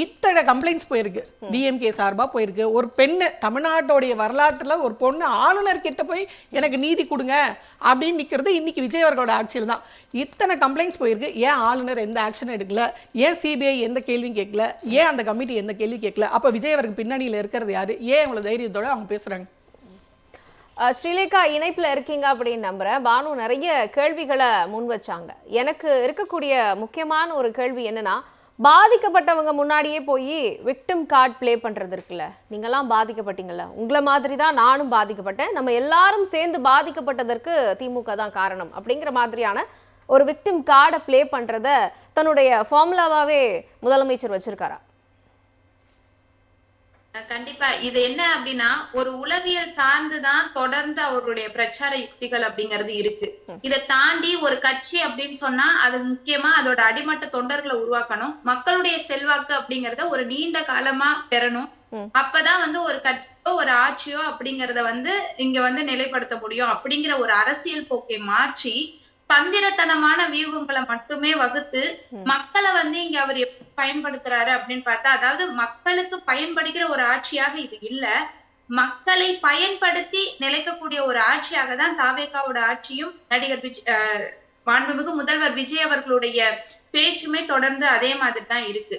இத்தனை கம்ப்ளைண்ட்ஸ் போயிருக்கு, டிஎம்கே சார்பாக போயிருக்கு. ஒரு பெண்ணு தமிழ்நாட்டோடைய வரலாற்றில் ஒரு பொண்ணு ஆளுநர் கிட்ட போய் எனக்கு நீதி கொடுங்க அப்படின்னு நிற்கிறது இன்னைக்கு விஜய் அவர்களோட ஆட்சியில் தான். இத்தனை கம்ப்ளைண்ட்ஸ் போயிருக்கு. ஏன் ஆளுநர் எந்த ஆக்ஷனும் எடுக்கல? ஏன் சிபிஐ எந்த கேள்வியும் கேட்கல? ஏன் அந்த கமிட்டி எந்த கேள்வி கேட்கல? அப்போ விஜய் அவருக்கு பின்னணியில் இருக்கிறது யாரு? ஏன் அவ்வளோ தைரியத்தோட அவங்க பேசுறாங்க? ஸ்ரீலேகா இணைப்புல இருக்கீங்க அப்படின்னு நம்புறேன். பானு நிறைய கேள்விகளை முன் வச்சாங்க. எனக்கு இருக்கக்கூடிய முக்கியமான ஒரு கேள்வி என்னன்னா, பாதிக்கப்பட்டவங்க முன்னாடியே போய் விக்டிம் கார்டு ப்ளே பண்றது இருக்குல்ல, நீங்கெல்லாம் பாதிக்கப்பட்டீங்கல்ல, உங்களை மாதிரி தான் நானும் பாதிக்கப்பட்டேன், நம்ம எல்லாரும் சேர்ந்து பாதிக்கப்பட்டதற்கு திமுக தான் காரணம் அப்படிங்கிற மாதிரியான ஒரு விக்டிம் கார்டை ப்ளே பண்றத தன்னுடைய ஃபார்முலாவாவே முதலமைச்சர் வச்சிருக்காரா? கண்டிப்பா இது என்ன அப்படின்னா, ஒரு உளவியல் சார்ந்துதான் தொடர்ந்து அவருடைய பிரச்சார யுக்திகள் அப்படிங்கிறது இருக்கு. இதை தாண்டி ஒரு கட்சி அப்படின்னு சொன்னா அது முக்கியமா அதோட அடிமட்ட தொண்டர்களை உருவாக்கணும், மக்களுடைய செல்வாக்கு அப்படிங்கறத ஒரு நீண்ட காலமா பெறணும். அப்பதான் வந்து ஒரு கட்சியோ ஒரு ஆட்சியோ அப்படிங்கறத வந்து இங்க வந்து நிலைப்படுத்த முடியும். அப்படிங்கிற ஒரு அரசியல் போக்கை மாற்றி தந்திரத்தனமான வியூகங்களை மட்டுமே வகுத்து மக்களை வந்து இங்க அவர் எப்படி பயன்படுத்துறாரு அப்படின்னு பார்த்தா, அதாவது மக்களுக்கு பயன்படுகிற ஒரு ஆட்சியாக இது இல்ல, மக்களை பயன்படுத்தி நிலைக்கக்கூடிய ஒரு ஆட்சியாக தான் தாவேகாவோட ஆட்சியும் நடிகர் மாண்புமிகு முதல்வர் விஜய் அவர்களுடைய பேச்சுமே தொடர்ந்து அதே மாதிரி தான் இருக்கு.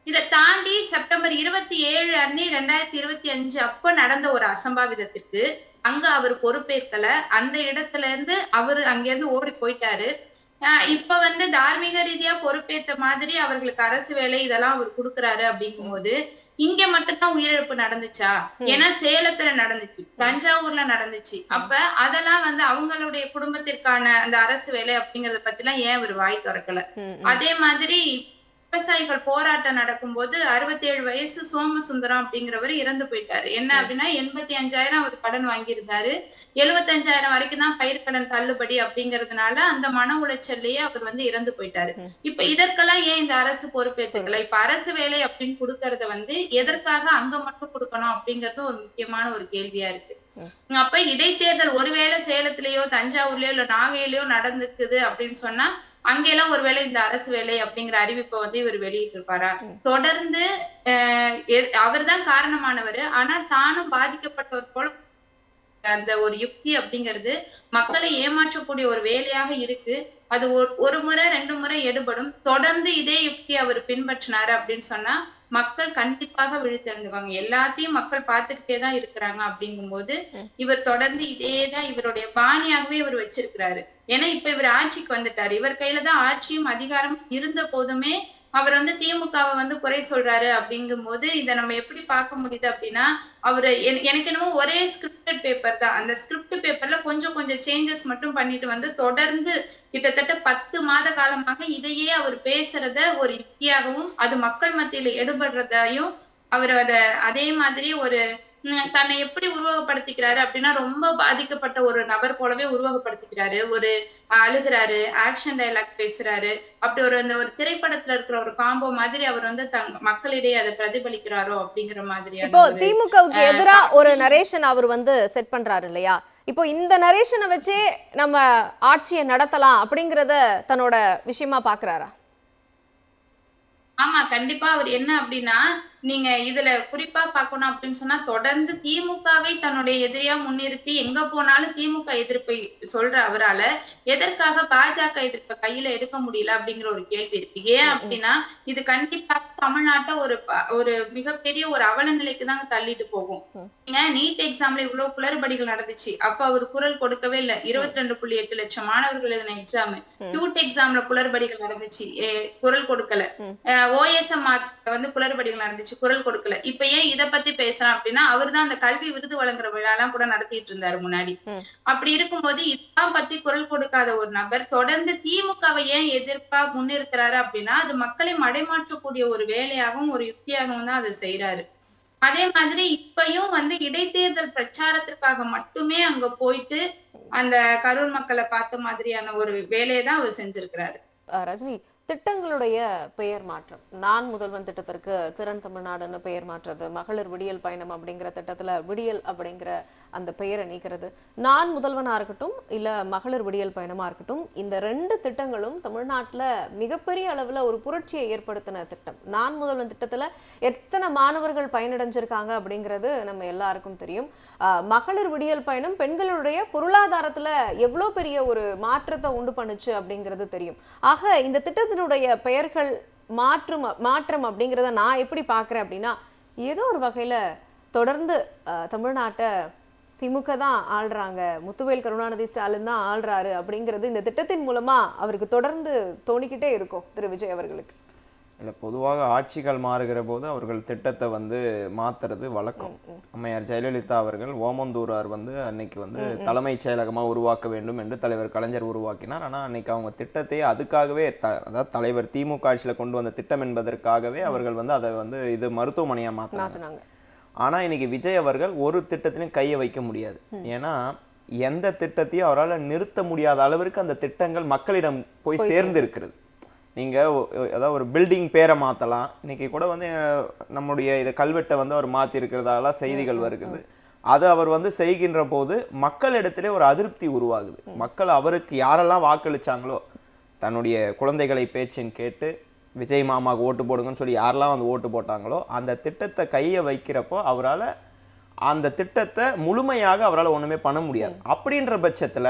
இதை தாண்டி செப்டம்பர் 27 அன்னி 2025 அப்ப நடந்த ஒரு அசம்பாவிதத்திற்கு அங்க அவர் பொறுப்பேற்கல. அந்த இடத்துல இருந்து அவரு அங்கிருந்து ஓடி போயிட்டாரு. இப்ப வந்து தார்மீக ரீதியா பொறுப்பேற்ற மாதிரி அவர்களுக்கு அரசு வேலை இதெல்லாம் அவர் கொடுக்குறாரு. அப்படிங்கும் போது இங்க மட்டும்தான் உயிரிழப்பு நடந்துச்சா? ஏன்னா சேலத்துல நடந்துச்சு, தஞ்சாவூர்ல நடந்துச்சு. அப்ப அதெல்லாம் வந்து அவங்களுடைய குடும்பத்திற்கான அந்த அரசு வேலை அப்படிங்கறத பத்தி எல்லாம் ஏன் அவர் வாய் திறக்கல? அதே மாதிரி விவசாயிகள் போராட்டம் நடக்கும்போது 67 வயசு சோமசுந்தரம் அப்படிங்கிறவர் இறந்து போயிட்டாரு. என்ன அப்படின்னா 85,000 அவர் கடன் வாங்கியிருந்தாரு, 75,000 வரைக்கும் தான் பயிர்க்கடன் தள்ளுபடி அப்படிங்கறதுனால அந்த மன உளைச்சல்லையே அவர் வந்து இறந்து போயிட்டாரு. இப்ப இதற்கெல்லாம் ஏன் இந்த அரசு பொறுப்பேற்றுக்கல? இப்ப அரசு வேலை அப்படின்னு கொடுக்கறத வந்து எதற்காக அங்க மட்டும் கொடுக்கணும் அப்படிங்கறது ஒரு முக்கியமான ஒரு கேள்வியா இருக்கு. அப்ப இடைத்தேர்தல் ஒருவேளை சேலத்திலேயோ தஞ்சாவூர்லயோ இல்ல நாகையிலயோ நடந்துக்குது அப்படின்னு சொன்னா அங்கெல்லாம் ஒருவேளை இந்த அரசு வேலை அப்படிங்கிற அறிவிப்பை வந்து இவர் வெளியிட்டு இருப்பாரா? தொடர்ந்து அவர் தான் காரணமானவர், ஆனா தானும் பாதிக்கப்பட்டவர் போல அந்த ஒரு யுக்தி அப்படிங்கிறது மக்களை ஏமாற்றக்கூடிய ஒரு வேலையாக இருக்கு. அது ஒரு முறை 2 முறை எடுபடும். தொடர்ந்து இதே யுக்தி அவர் பின்பற்றினாரு அப்படின்னு சொன்னா மக்கள் கண்டிப்பாக விழித்தெழுந்துவாங்க. எல்லாத்தையும் மக்கள் பார்த்துக்கிட்டே தான் இருக்கிறாங்க. அப்படிங்கும் போது இவர் தொடர்ந்து இதேதான் இவருடைய பாணியாகவே இவர் வச்சிருக்கிறாரு. ஏன்னா இப்ப இவர் ஆட்சிக்கு வந்துட்டாரு, இவர் கையில தான் ஆட்சியும் அதிகாரம் இருந்த போதுமே அவர் வந்து திமுகவை வந்து குறை சொல்றாரு. அப்படிங்கும் போது இதை நம்ம எப்படி பார்க்க முடியுது அப்படின்னா, அவரு எனக்கு என்னமோ ஒரே ஸ்கிரிப்டட் பேப்பர் தான், அந்த ஸ்கிரிப்ட் பேப்பர்ல கொஞ்சம் சேஞ்சஸ் மட்டும் பண்ணிட்டு வந்து தொடர்ந்து கிட்டத்தட்ட 10 மாத காலமாக இதையே அவர் பேசுறத ஒரு யுக்தியாகவும் அது மக்கள் மத்தியில எடுபடுறதையும் அவர் அதே மாதிரி ஒரு தன்னை எப்படி உருவகப்படுத்திக்கிறாரு அப்படின்னா, ரொம்ப பாதிக்கப்பட்ட ஒரு நபர் போலவே உருவகப்படுத்திக்கிறாரு. ஒரு அழுகிறாரு, ஆக்ஷன் டைலாக் பேசுறாரு, அப்படி ஒரு திரைப்படத்துல இருக்கிற ஒரு காம்போ மாதிரி அவர் வந்து மக்களிடையே அதை பிரதிபலிக்கிறாரோ அப்படிங்கிற மாதிரி. இப்போ திமுகவுக்கு எதிராக ஒரு நரேஷன் அவர் வந்து செட் பண்றாரு இல்லையா? இப்போ இந்த நரேஷனை வச்சே நம்ம ஆட்சியை நடத்தலாம் அப்படிங்கறத தன்னோட விஷயமா பாக்குறாரா? ஆமா, கண்டிப்பா. அவர் என்ன அப்படின்னா நீங்க இதுல குறிப்பா பார்க்கணும் அப்படின்னு சொன்னா, தொடர்ந்து திமுகவை தன்னுடைய எதிரியா முன்னிறுத்தி எங்க போனாலும் திமுக எதிர்ப்பை சொல்ற அவரால எதற்காக பாஜக எதிர்ப்பை கையில எடுக்க முடியல அப்படிங்கிற ஒரு கேள்வி இருக்கு. ஏன் அப்படின்னா, இது கண்டிப்பா தமிழ்நாட்டை ஒரு மிகப்பெரிய ஒரு அவல நிலைக்கு தாங்க தள்ளிட்டு போகும். நீங்க நீட் எக்ஸாம்ல இவ்வளவு குளறுபடிகள் நடந்துச்சு, அப்ப அவர் குரல் கொடுக்கவே இல்ல. 22.8 லட்சம் மாணவர்கள் எழுதின எக்ஸாம், கியூட் எக்ஸாம்ல குளறுபடிகள் நடந்துச்சு, குரல் கொடுக்கல. OSM மார்க்ஸ்ல வந்து குளறுபடிகள் நடந்துச்சு, குரல் கொடுக்கல. இப்ப ஏன் இத பத்தி பேசுறேன் அப்படின்னா, அவர்தான் அந்த கல்வி விருது வழங்குற விழாலாம் கூட நடத்திட்டு இருந்தாரு முன்னாடி. அப்படி இருக்கும்போது இதெல்லாம் பத்தி குரல் கொடுக்காத ஒரு நபர் தொடர்ந்து திமுகவை ஏன் எதிர்ப்பா முன்னிறுத்துறாரு அப்படின்னா, அது மக்களை மடைமாற்றக்கூடிய ஒரு வேலையாகவும் ஒரு யுக்தியாகவும் தான் அதை செய்யறாரு. அதே மாதிரி இப்பயும் வந்து இடைத்தேர்தல் பிரச்சாரத்திற்காக மட்டுமே அங்க போயிட்டு அந்த கரூர் மக்களை பார்த்த மாதிரியான ஒரு வேலையை தான் அவர் செஞ்சிருக்கிறாரு. ரஜினி, திட்டங்களுடைய பெயர் மாற்றம், நான் முதல்வன் திட்டத்திற்கு திறன் தமிழ்நாடுன்னு பெயர் மாற்றுறது, மகளிர் விடியல் பயணம் அப்படிங்கிற திட்டத்துல விடியல் அப்படிங்கிற அந்த பெயரை நீக்கிறது, நான் முதல்வனா இருக்கட்டும் இல்ல மகளிர் விடியல் பயணமா இருக்கட்டும், இந்த 2 திட்டங்களும் தமிழ்நாட்டுல மிகப்பெரிய அளவுல ஒரு புரட்சியை ஏற்படுத்தின திட்டம். நான் முதல்வன் திட்டத்துல எத்தனை மாணவர்கள் பயனடைஞ்சிருக்காங்க அப்படிங்கிறது நம்ம எல்லாருக்கும் தெரியும். மகளிர் விடியல் பயணம் பெண்களுடைய பொருளாதாரத்துல எவ்வளவு பெரிய ஒரு மாற்றத்தை உண்டு பண்ணுச்சு அப்படிங்கிறது தெரியும். ஆக இந்த திட்டத்தினுடைய பெயர்கள் மாற்றம் அப்படிங்கிறத நான் எப்படி பார்க்குறேன் அப்படின்னா, ஏதோ ஒரு வகையில தொடர்ந்து தமிழ்நாட்டை திமுக தான் ஆள்றாங்க, முத்துவேல் கருணாநிதி ஸ்டாலின் தான் ஆள்றாரு அப்படிங்கிறது இந்த திட்டத்தின் மூலமா அவருக்கு தொடர்ந்து தோணிக்கிட்டே இருக்கும் திரு விஜய் அவர்களுக்கு. இல்லை, பொதுவாக ஆட்சிகள் மாறுகிற போது அவர்கள் திட்டத்தை வந்து மாத்துறது வழக்கம். அம்மையார் ஜெயலலிதா அவர்கள் ஓமந்தூரார் வந்து அன்னைக்கு வந்து தலைமைச் செயலகமாக உருவாக்க வேண்டும் என்று தலைவர் கலைஞர் உருவாக்கினார். ஆனால் அன்னைக்கு அவங்க திட்டத்தை அதுக்காகவே அதாவது தலைவர் திமுக ஆட்சியில் கொண்டு வந்த திட்டம் என்பதற்காகவே அவர்கள் வந்து அதை வந்து இது மருத்துவமனையாக மாற்றினாங்க. ஆனால் இன்னைக்கு விஜய் அவர்கள் ஒரு திட்டத்திலையும் கையை வைக்க முடியாது. ஏன்னா எந்த திட்டத்தையும் அவரால் நிறுத்த முடியாத அளவிற்கு அந்த திட்டங்கள் மக்களிடம் போய் சேர்ந்து இருக்கிறது. நீங்கள் அதாவது ஒரு பில்டிங் பேரை மாற்றலாம். இன்றைக்கி கூட வந்து நம்முடைய இதை கல்வெட்டை வந்து அவர் மாற்றி இருக்கிறதால செய்திகள் வருகிறது. அது அவர் வந்து செய்கின்ற போது மக்களிடத்திலே ஒரு அதிருப்தி உருவாகுது. மக்கள் அவருக்கு யாரெல்லாம் வாக்களித்தாங்களோ, தன்னுடைய குழந்தைகளை பேச்சின் கேட்டு விஜய் மாமாவுக்கு ஓட்டு போடுங்கன்னு சொல்லி யாரெல்லாம் வந்து ஓட்டு போட்டாங்களோ, அந்த திட்டத்தை கையை வைக்கிறப்போ அவரால் அந்த திட்டத்தை முழுமையாக அவரால் ஒன்றுமே பண்ண முடியாது. அப்படின்ற பட்சத்தில்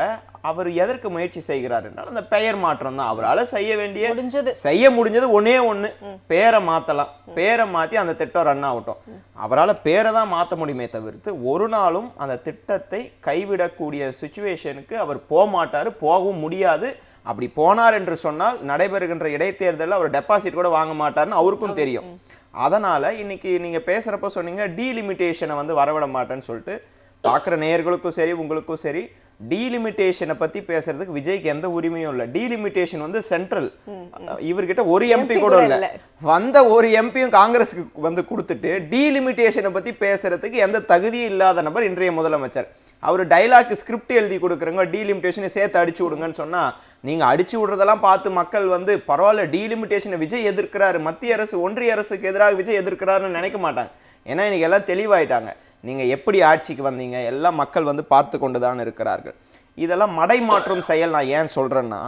அவர் எதற்கு முயற்சி செய்கிறார் என்றால் அந்த பெயர் மாற்றம் தான். அவரால் செய்ய முடிஞ்சது ஒன்னே ஒன்று, பேரை மாற்றலாம். பேரை மாற்றி அந்த திட்டம் ரன் ஆகட்டும். அவரால் பேரை தான் மாற்ற முடியுமே தவிர்த்து ஒரு நாளும் அந்த திட்டத்தை கைவிடக்கூடிய சுச்சுவேஷனுக்கு அவர் போக மாட்டார், போகவும் முடியாது. அப்படி போனார் என்று சொன்னால் நடைபெறுகின்ற இடைத்தேர்தலில் அவர் டெபாசிட் கூட வாங்க மாட்டார்னு அவருக்கும் தெரியும். அதனால் இன்னைக்கு நீங்கள் பேசுகிறப்ப சொன்னீங்க டீலிமிட்டேஷனை வந்து வரவிட மாட்டேன்னு சொல்லிட்டு. பார்க்குற நேயர்களுக்கும் சரி உங்களுக்கும் சரி, டீலிமிட்டேஷனை பற்றி பேசுறதுக்கு விஜய்க்கு எந்த உரிமையும் இல்லை. டீலிமிட்டேஷன் வந்து சென்ட்ரல், இவர்கிட்ட ஒரு எம்பி கூட இல்லை. வந்த ஒரு எம்பியும் காங்கிரஸுக்கு வந்து கொடுத்துட்டு டீலிமிட்டேஷனை பற்றி பேசுறதுக்கு எந்த தகுதியும் இல்லாத நபர் இன்றைய முதலமைச்சர். அவர் டைலாக் ஸ்கிரிப்ட் எழுதி கொடுக்குறங்க, டீலிமிட்டேஷனை சேர்த்து அடிச்சு விடுங்கன்னு சொன்னால் நீங்கள் அடிச்சு விடுறதெல்லாம் பார்த்து மக்கள் வந்து பரவாயில்ல டீலிமிட்டேஷனை விஜய் எதிர்க்கிறாரு, மத்திய அரசு ஒன்றிய அரசுக்கு எதிராக விஜய் எதிர்க்கிறாருன்னு நினைக்க மாட்டாங்க. ஏன்னா இன்னைக்கு எல்லாம் தெளிவாயிட்டாங்க. நீங்கள் எப்படி ஆட்சிக்கு வந்தீங்க எல்லாம் மக்கள் வந்து பார்த்து கொண்டு தான் இருக்கிறார்கள். இதெல்லாம் மடைமாற்றும் செயல். நான் ஏன் சொல்கிறேன்னா,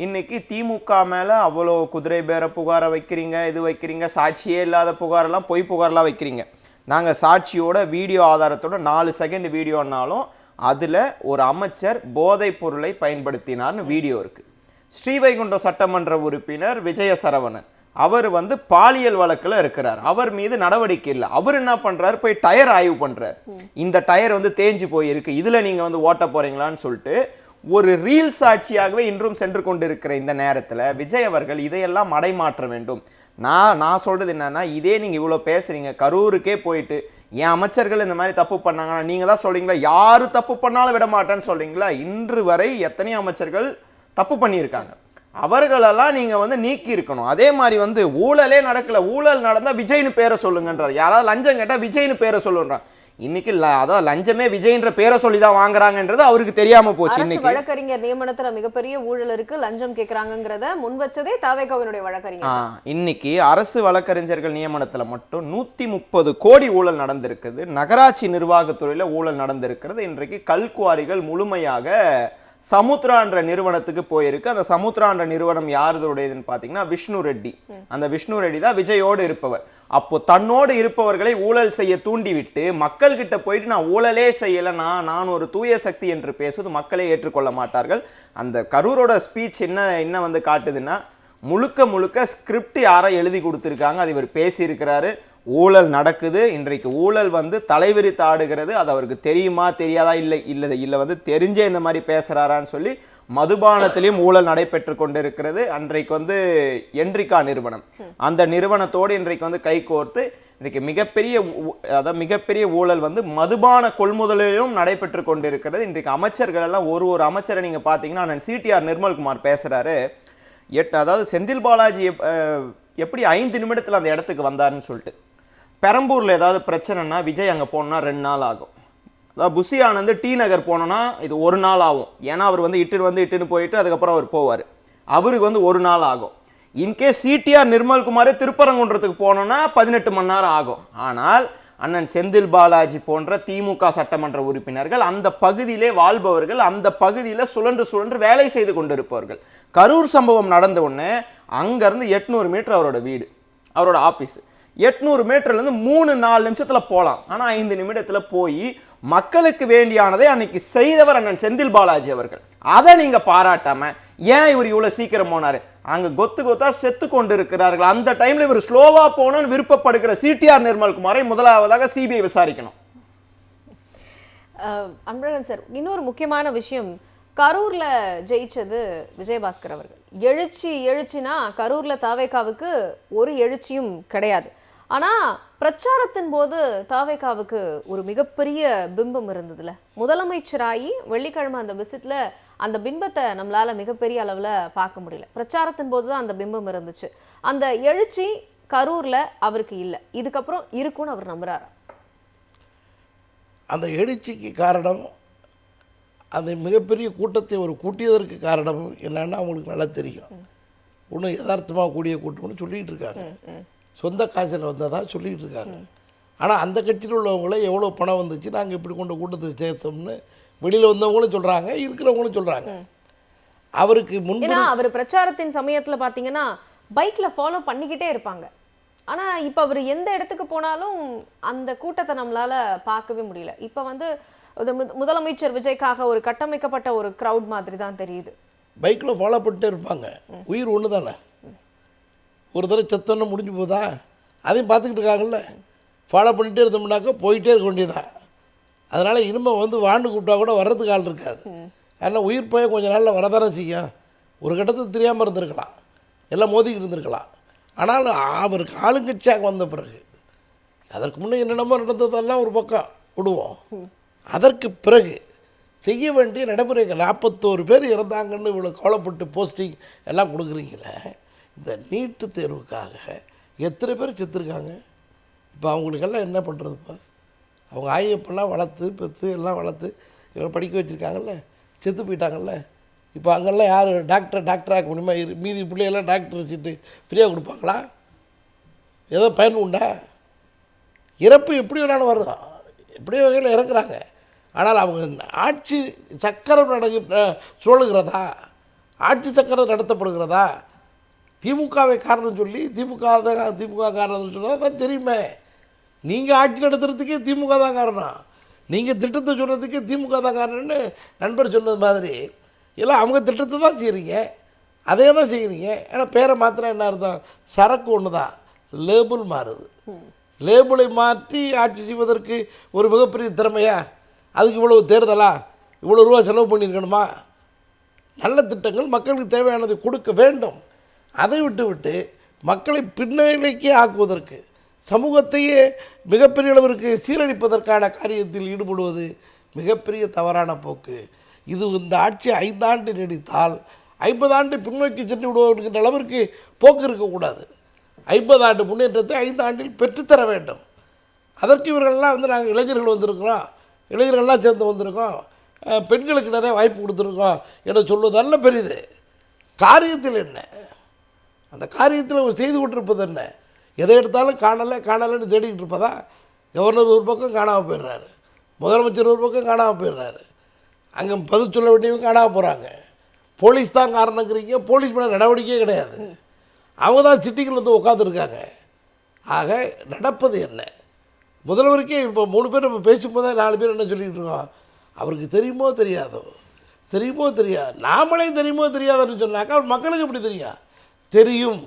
இன்னைக்கு திமுக மேலே அவ்வளோ குதிரை பேர புகாரை வைக்கிறீங்க, இது வைக்கிறீங்க, சாட்சியே இல்லாத புகாரெல்லாம் பொய் புகாரெலாம் வைக்கிறீங்க. நாங்கள் சாட்சியோட வீடியோ ஆதாரத்தோட 4 செகண்ட் வீடியோனாலும் அதில் ஒரு அமைச்சர் போதைப் பொருளை பயன்படுத்தினார்னு வீடியோ இருக்குது. ஸ்ரீவைகுண்டம் சட்டமன்ற உறுப்பினர் விஜய சரவணன் அவர் வந்து பாலியல் வழக்கில் இருக்கிறார். அவர் மீது நடவடிக்கை இல்லை. அவர் என்ன பண்ணுறாரு, போய் டயர் ஆய்வு பண்ணுறார். இந்த டயர் வந்து தேஞ்சு போயிருக்கு, இதில் நீங்கள் வந்து ஓட்ட போகிறீங்களான்னு சொல்லிட்டு ஒரு ரீல் சாட்சியாகவே இன்றும் சென்று கொண்டு இருக்கிற இந்த நேரத்தில் விஜய் அவர்கள் இதையெல்லாம் மடைமாற்ற வேண்டும். நான் சொல்கிறது என்னன்னா, இதே நீங்கள் இவ்வளோ பேசுகிறீங்க, கரூருக்கே போயிட்டு என் அமைச்சர்கள் இந்த மாதிரி தப்பு பண்ணாங்கன்னா நீங்கள் தான் சொல்கிறீங்களா, யார் தப்பு பண்ணாலும் விட மாட்டேன்னு சொல்கிறீங்களா? இன்று வரை எத்தனை அமைச்சர்கள் தப்பு பண்ணியிருக்காங்க, அவர்களெல்லாம் நீங்கள் வந்து நீக்கி இருக்கணும். அதே மாதிரி வந்து ஊழலே நடக்கல, ஊழல் நடந்தால் விஜய்னு பேரை சொல்லுங்கன்றார். யாராவது லஞ்சம் கேட்டால் விஜய்னு பேரை சொல்லுன்றான். இன்னைக்கு அதான் லஞ்சமே விஜய்ன்ற பேரை சொல்லி தான் வாங்குறாங்கன்றது அவருக்கு தெரியாம போச்சு. இன்னைக்கு வழக்கறிஞர் நியமனத்துல மிகப்பெரிய ஊழல் இருக்கு, லஞ்சம் கேட்கறாங்கங்கறத முன் வச்சதே தாவேகாவினுடைய வழக்கறிஞர். இன்னைக்கு அரசு வழக்கறிஞர்கள் நியமனத்துல மட்டும் 130 கோடி ஊழல் நடந்திருக்குது. நகராட்சி நிர்வாகத்துறையில ஊழல் நடந்திருக்கிறது. இன்றைக்கு கல்குவாரிகள் முழுமையாக சமுத்ரான்ற நிறுவனத்துக்கு போயிருக்கு. அந்த சமுத்ரான்ற நிறுவனம் யாருடையதுன்னு பார்த்தீங்கன்னா விஷ்ணு ரெட்டி. அந்த விஷ்ணு ரெட்டி தான் விஜயோடு இருப்பவர். அப்போ தன்னோடு இருப்பவர்களை ஊழல் செய்ய தூண்டிவிட்டு மக்கள்கிட்ட போயிட்டு நான் ஊழலே செய்யலைன்னா நான் ஒரு தூய சக்தி என்று பேசுவது மக்களே ஏற்றுக்கொள்ள மாட்டார்கள். அந்த கரூரோட ஸ்பீச் என்ன வந்து காட்டுதுன்னா, முழுக்க முழுக்க ஸ்கிரிப்ட் யாரை எழுதி கொடுத்துருக்காங்க, அது இவர் பேசியிருக்கிறாரு. ஊழல் நடக்குது, இன்றைக்கு ஊழல் வந்து தலைவிரித்து ஆடுகிறது. அது அவருக்கு தெரியுமா தெரியாதா, இல்லை வந்து தெரிஞ்சே இந்த மாதிரி பேசுகிறாரான்னு சொல்லி மதுபானத்திலையும் ஊழல் நடைபெற்று கொண்டிருக்கிறது. அன்றைக்கு வந்து என்ரிகா நிறுவனம், அந்த நிறுவனத்தோடு இன்றைக்கு வந்து கைகோர்த்து இன்றைக்கு மிகப்பெரிய ஊழல் வந்து மதுபான கொள்முதலிலும் நடைபெற்று கொண்டிருக்கிறது. இன்றைக்கு அமைச்சர்கள் எல்லாம் ஒரு அமைச்சரை நீங்கள் பார்த்தீங்கன்னா, நான் சிடிஆர் நிர்மல்குமார் பேசுகிறாரு. அதாவது செந்தில் பாலாஜி எப்படி 5 நிமிடத்தில் அந்த இடத்துக்கு வந்தாருன்னு சொல்லிட்டு, பெரம்பூரில் ஏதாவது பிரச்சனைனா விஜய் அங்கே போனோன்னா 2 நாள் ஆகும். அதாவது புஷி ஆனந்த் டி நகர் போனோன்னா இது 1 நாள் ஆகும். ஏன்னா அவர் வந்து இட்டுன்னு போயிட்டு அதுக்கப்புறம் அவர் போவார். அவருக்கு வந்து 1 நாள் ஆகும். இன்கேஸ் சிடிஆர் நிர்மல்குமாரே திருப்பரங்குன்றத்துக்கு போனோன்னா 18 மணி நேரம் ஆகும். ஆனால் அண்ணன் செந்தில் பாலாஜி போன்ற திமுக சட்டமன்ற உறுப்பினர்கள், அந்த பகுதியிலே வாழ்பவர்கள், அந்த பகுதியில் சுழன்று வேலை செய்து கொண்டிருப்பவர்கள். கரூர் சம்பவம் நடந்த உடனே அங்கேருந்து 800 மீட்டர் அவரோட வீடு, அவரோட ஆஃபீஸ். 800 மீட்டர்லேருந்து 3-4 நிமிஷத்தில் போகலாம். ஆனால் 5 நிமிடத்தில் போய் மக்களுக்கு வேண்டியானதை அன்னைக்கு செய்தவர் அண்ணன் செந்தில் பாலாஜி அவர்கள். அதை நீங்கள் பாராட்டாமல் ஏன் இவர் இவ்வளோ சீக்கிரம் போனார்? அங்கே கொத்தா செத்து கொண்டு இருக்கிறார்கள். அந்த டைமில் இவர் ஸ்லோவாக போகணும்னு விருப்பப்படுகிற சிடிஆர் நிர்மல்குமாரை முதலாவதாக சிபிஐ விசாரிக்கணும். அன்பழகன் சார், இன்னொரு முக்கியமான விஷயம், கரூர்ல ஜெயிச்சது விஜயபாஸ்கர் அவர்கள். எழுச்சினா கரூர்ல தாவேகாவுக்கு ஒரு எழுச்சியும் கிடையாது. ஆனா பிரச்சாரத்தின் போது தாவேகாவுக்கு ஒரு மிகப்பெரிய பிம்பம் இருந்ததுல. முதலமைச்சராகி வெள்ளிக்கிழமை அந்த விசிட்ல அந்த பிம்பத்தை நம்மளால மிகப்பெரிய அளவுல பார்க்க முடியல. பிரச்சாரத்தின் போதுதான் அந்த பிம்பம் இருந்துச்சு. அந்த எழுச்சி கரூர்ல அவருக்கு இல்லை. இதுக்கப்புறம் இருக்கும்னு அவர் நம்புறாரா? அந்த எழுச்சிக்கு காரணம், அந்த மிகப்பெரிய கூட்டத்தை ஒரு கூட்டியதற்கு காரணம் என்னன்னா அவங்களுக்கு நல்லா தெரியும். ஒன்றும் யதார்த்தமாக கூடிய கூட்டம்னு சொல்லிகிட்டு இருக்காங்க, சொந்த காசில் வந்ததாக சொல்லிகிட்டு இருக்காங்க. ஆனால் அந்த கட்சியில் உள்ளவங்களே எவ்வளோ பணம் வந்துச்சு, நாங்கள் இப்படி கொண்ட கூட்டத்தை சேர்த்தோம்னு வெளியில் வந்தவங்களும் சொல்கிறாங்க, இருக்கிறவங்களும் சொல்கிறாங்க. அவருக்கு முன்பு அவர் பிரச்சாரத்தின் சமயத்தில் பார்த்தீங்கன்னா பைக்கில் ஃபாலோ பண்ணிக்கிட்டே இருப்பாங்க. ஆனால் இப்போ அவர் எந்த இடத்துக்கு போனாலும் அந்த கூட்டத்தை நம்மளால் பார்க்கவே முடியல. இப்போ வந்து முதலமைச்சர் விஜய்க்காக ஒரு கட்டமைக்கப்பட்ட ஒரு க்ரௌட் மாதிரி தான் தெரியுது. பைக்கில் ஃபாலோ பண்ணிட்டே இருப்பாங்க. உயிர் ஒன்று தானே, ஒரு தடவை செத்தோன்னு முடிஞ்சு போதா? அதையும் பார்த்துக்கிட்டு இருக்காங்கல்ல. ஃபாலோ பண்ணிகிட்டே இருந்தோம்னாக்கா போயிட்டே இருக்க வேண்டியதான். அதனால் இனிமேல் வந்து வாண்டு கூப்பிட்டா கூட வர்றதுக்கு ஆள் இருக்காது. ஏன்னா உயிர் போய் கொஞ்சம் நாளில் வரதானே செய்யும். ஒரு கட்டத்துக்கு தெரியாமல் இருந்திருக்கலாம், எல்லாம் மோதிக்கிட்டு இருந்திருக்கலாம். ஆனால் அவருக்கு ஆளுங்கட்சியாக வந்த பிறகு, அதற்கு முன்னே என்னென்னமோ நடந்ததெல்லாம் ஒரு பக்கம் விடுவோம். அதற்கு பிறகு செய்ய வேண்டிய நடைமுறைகள், 41 பேர் இறந்தாங்கன்னு இவ்வளோ கவலைப்பட்டு போஸ்டிங் எல்லாம் கொடுக்குறீங்களே, இந்த நீட்டு தேர்வுக்காக எத்தனை பேர் செத்துருக்காங்க? இப்போ அவங்களுக்கெல்லாம் என்ன பண்ணுறதுப்பா? அவங்க ஆயப்பெல்லாம் வளர்த்து பெற்று எல்லாம் வளர்த்து இவங்க படிக்க வச்சுருக்காங்கல்ல, செத்து போயிட்டாங்கல்ல. இப்போ அங்கெல்லாம் யார் டாக்டராக முடியுமா? மீதி பிள்ளையெல்லாம் டாக்டர் வச்சுட்டு ஃப்ரீயாக கொடுப்பாங்களா? ஏதோ பயன் உண்டா? இறப்பு எப்படி வேணாலும் வரும், எப்படியோ வகையில் இறக்குறாங்க. ஆனால் அவங்க ஆட்சி சக்கரம் சுழலுகிறதா, ஆட்சி சக்கரம் நடத்தப்படுகிறதா? திமுகவை காரணம் சொல்லி திமுக காரணம் சொன்னால் தான் தெரியுமே. நீங்கள் ஆட்சி நடத்துறதுக்கே திமுக தான் காரணம், நீங்கள் திட்டத்தை சொல்கிறதுக்கே திமுக தான் காரணம்னு நண்பர் சொன்னது மாதிரி எல்லாம் அவங்க திட்டத்தை தான் செய்கிறீங்க, அதே தான் செய்கிறீங்க. ஏன்னா பேரை மாத்திரம் என்ன அர்த்தம்? சரக்கு ஒன்று தான், லேபிள் மாறுது. லேபிளை மாற்றி ஆட்சி செய்வதற்கு ஒரு மிகப்பெரிய திறமையா? அதுக்கு இவ்வளவு தேர்தலா, இவ்வளோ ரூபா செலவு பண்ணியிருக்கணுமா? நல்ல திட்டங்கள் மக்களுக்கு தேவையானதை கொடுக்க வேண்டும். அதை விட்டு மக்களை பின்னணிக்கே ஆக்குவதற்கு, சமூகத்தையே மிகப்பெரிய அளவிற்கு சீரழிப்பதற்கான காரியத்தில் ஈடுபடுவது மிகப்பெரிய தவறான போக்கு. இது இந்த ஆட்சி 5 ஆண்டு நீடித்தால் 50 ஆண்டு பின்னோக்கி சென்று விடுவோம் அளவிற்கு போக்கு இருக்கக்கூடாது. 50 ஆண்டு முன்னேற்றத்தை 5 ஆண்டில் பெற்றுத்தர வேண்டும். அதற்கு இவர்கள்லாம் வந்து நாங்கள் இளைஞர்கள் வந்திருக்கிறோம், இளைஞர்கள்லாம் சேர்ந்து வந்திருக்கோம், பெண்களுக்கு நிறைய வாய்ப்பு கொடுத்துருக்கோம் என சொல்வதல்ல பெரிது. காரியத்தில் என்ன? அந்த காரியத்தில் ஒரு செய்து கொண்டிருப்பது என்ன? எதை எடுத்தாலும் காணலைன்னு தேடிக்கிட்டு இருப்பதா? கவர்னர் ஒரு பக்கம் காணாமல் போயிடுறாரு, முதலமைச்சர் ஒரு பக்கம் காணாமல் போயிடுறாரு. அங்கே பதில் சொல்ல வேண்டியவங்க காணாம போகிறாங்க. போலீஸ் தான் காரணங்கிறீங்க, போலீஸ் மேலே நடவடிக்கையே கிடையாது. அவங்க தான் சிட்டிங்கில் வந்து உட்காந்துருக்காங்க. ஆக நடப்பது என்ன? முதல்வருக்கே இப்போ 3 பேர் நம்ம பேசும்போதே 4 பேர் என்ன சொல்லிகிட்டு இருக்கோம், அவருக்கு தெரியுமோ தெரியாதோ, தெரியுமோ தெரியாது, நாமளே தெரியுமோ தெரியாதுன்னு சொன்னாக்கா அவர் மக்களுக்கு எப்படி தெரியும்? தெரியும்,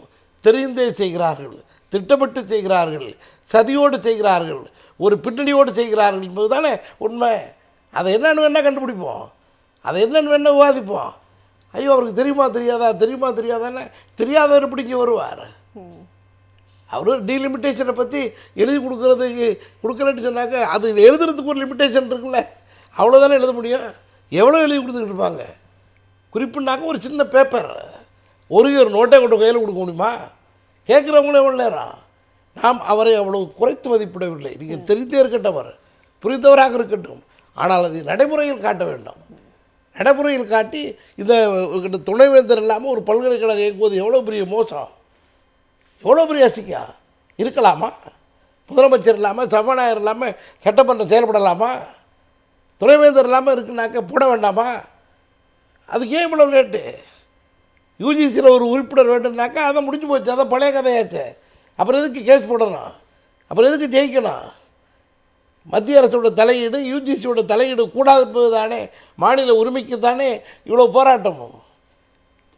தெரிந்தே செய்கிறார்கள், திட்டமிட்டு செய்கிறார்கள், சதியோடு செய்கிறார்கள், ஒரு பின்னணியோடு செய்கிறார்கள் என்பது தானே உண்மை. அதை என்னென்னு வேணால் கண்டுபிடிப்போம், அதை என்னென்னு வேணால் விவாதிப்போம். ஐயோ அவருக்கு தெரியுமா தெரியாதா, தெரியுமா தெரியாதானே, தெரியாதவர் எப்படி இங்கே வருவார்? அவர் டீலிமிட்டேஷனை பற்றி எழுதி கொடுக்கலன்னு சொன்னாக்க அது எழுதுறதுக்கு ஒரு லிமிட்டேஷன் இருக்குல்ல, அவ்வளோதானே எழுத முடியும். எவ்வளோ எழுதி கொடுத்துக்கிட்டு இருப்பாங்க? குறிப்புனாக்க ஒரு சின்ன பேப்பர், ஒரு நோட்டை கொண்டு கையில் கொடுக்க முடியுமா? கேட்குறவங்களும் எவ்வளோ நேரம்? நாம் அவரை அவ்வளவு குறைத்து மதிப்பிடவில்லை. நீங்கள் தெரிந்தே இருக்கட்டவர், புரிந்தவராக இருக்கட்டும், ஆனால் அது நடைமுறையில் காட்ட வேண்டும். நடைமுறையில் காட்டி இந்த துணைவேந்தர் இல்லாமல் ஒரு பல்கலைக்கழகம் இயங்குவது எவ்வளோ பெரிய மோசம், எவ்வளோ பெரிய அசிங்கம் இருக்கலாமா? முதலமைச்சர் இல்லாமல், சபாநாயகர் இல்லாமல் சட்டமன்றம் செயல்படலாமா? துணைவேந்தர் இல்லாமல் இருக்குனாக்க போட வேண்டாமா? அதுக்கு ஏன் இவ்வளோ லேட்டு? யூஜிசியில் ஒரு உறுப்பினர் வேண்டும்னாக்கா அதை முடிஞ்சு போச்சு, அதான் பழைய கதையாச்சு. அப்புறம் எதுக்கு கேஸ் போடணும்? அப்புறம் எதுக்கு ஜெயிக்கணும்? மத்திய அரசோட தலையீடு, யூஜிசியோட தலையீடு கூடாது என்பது தானே மாநில உரிமைக்கு தானே இவ்வளோ போராட்டமும்.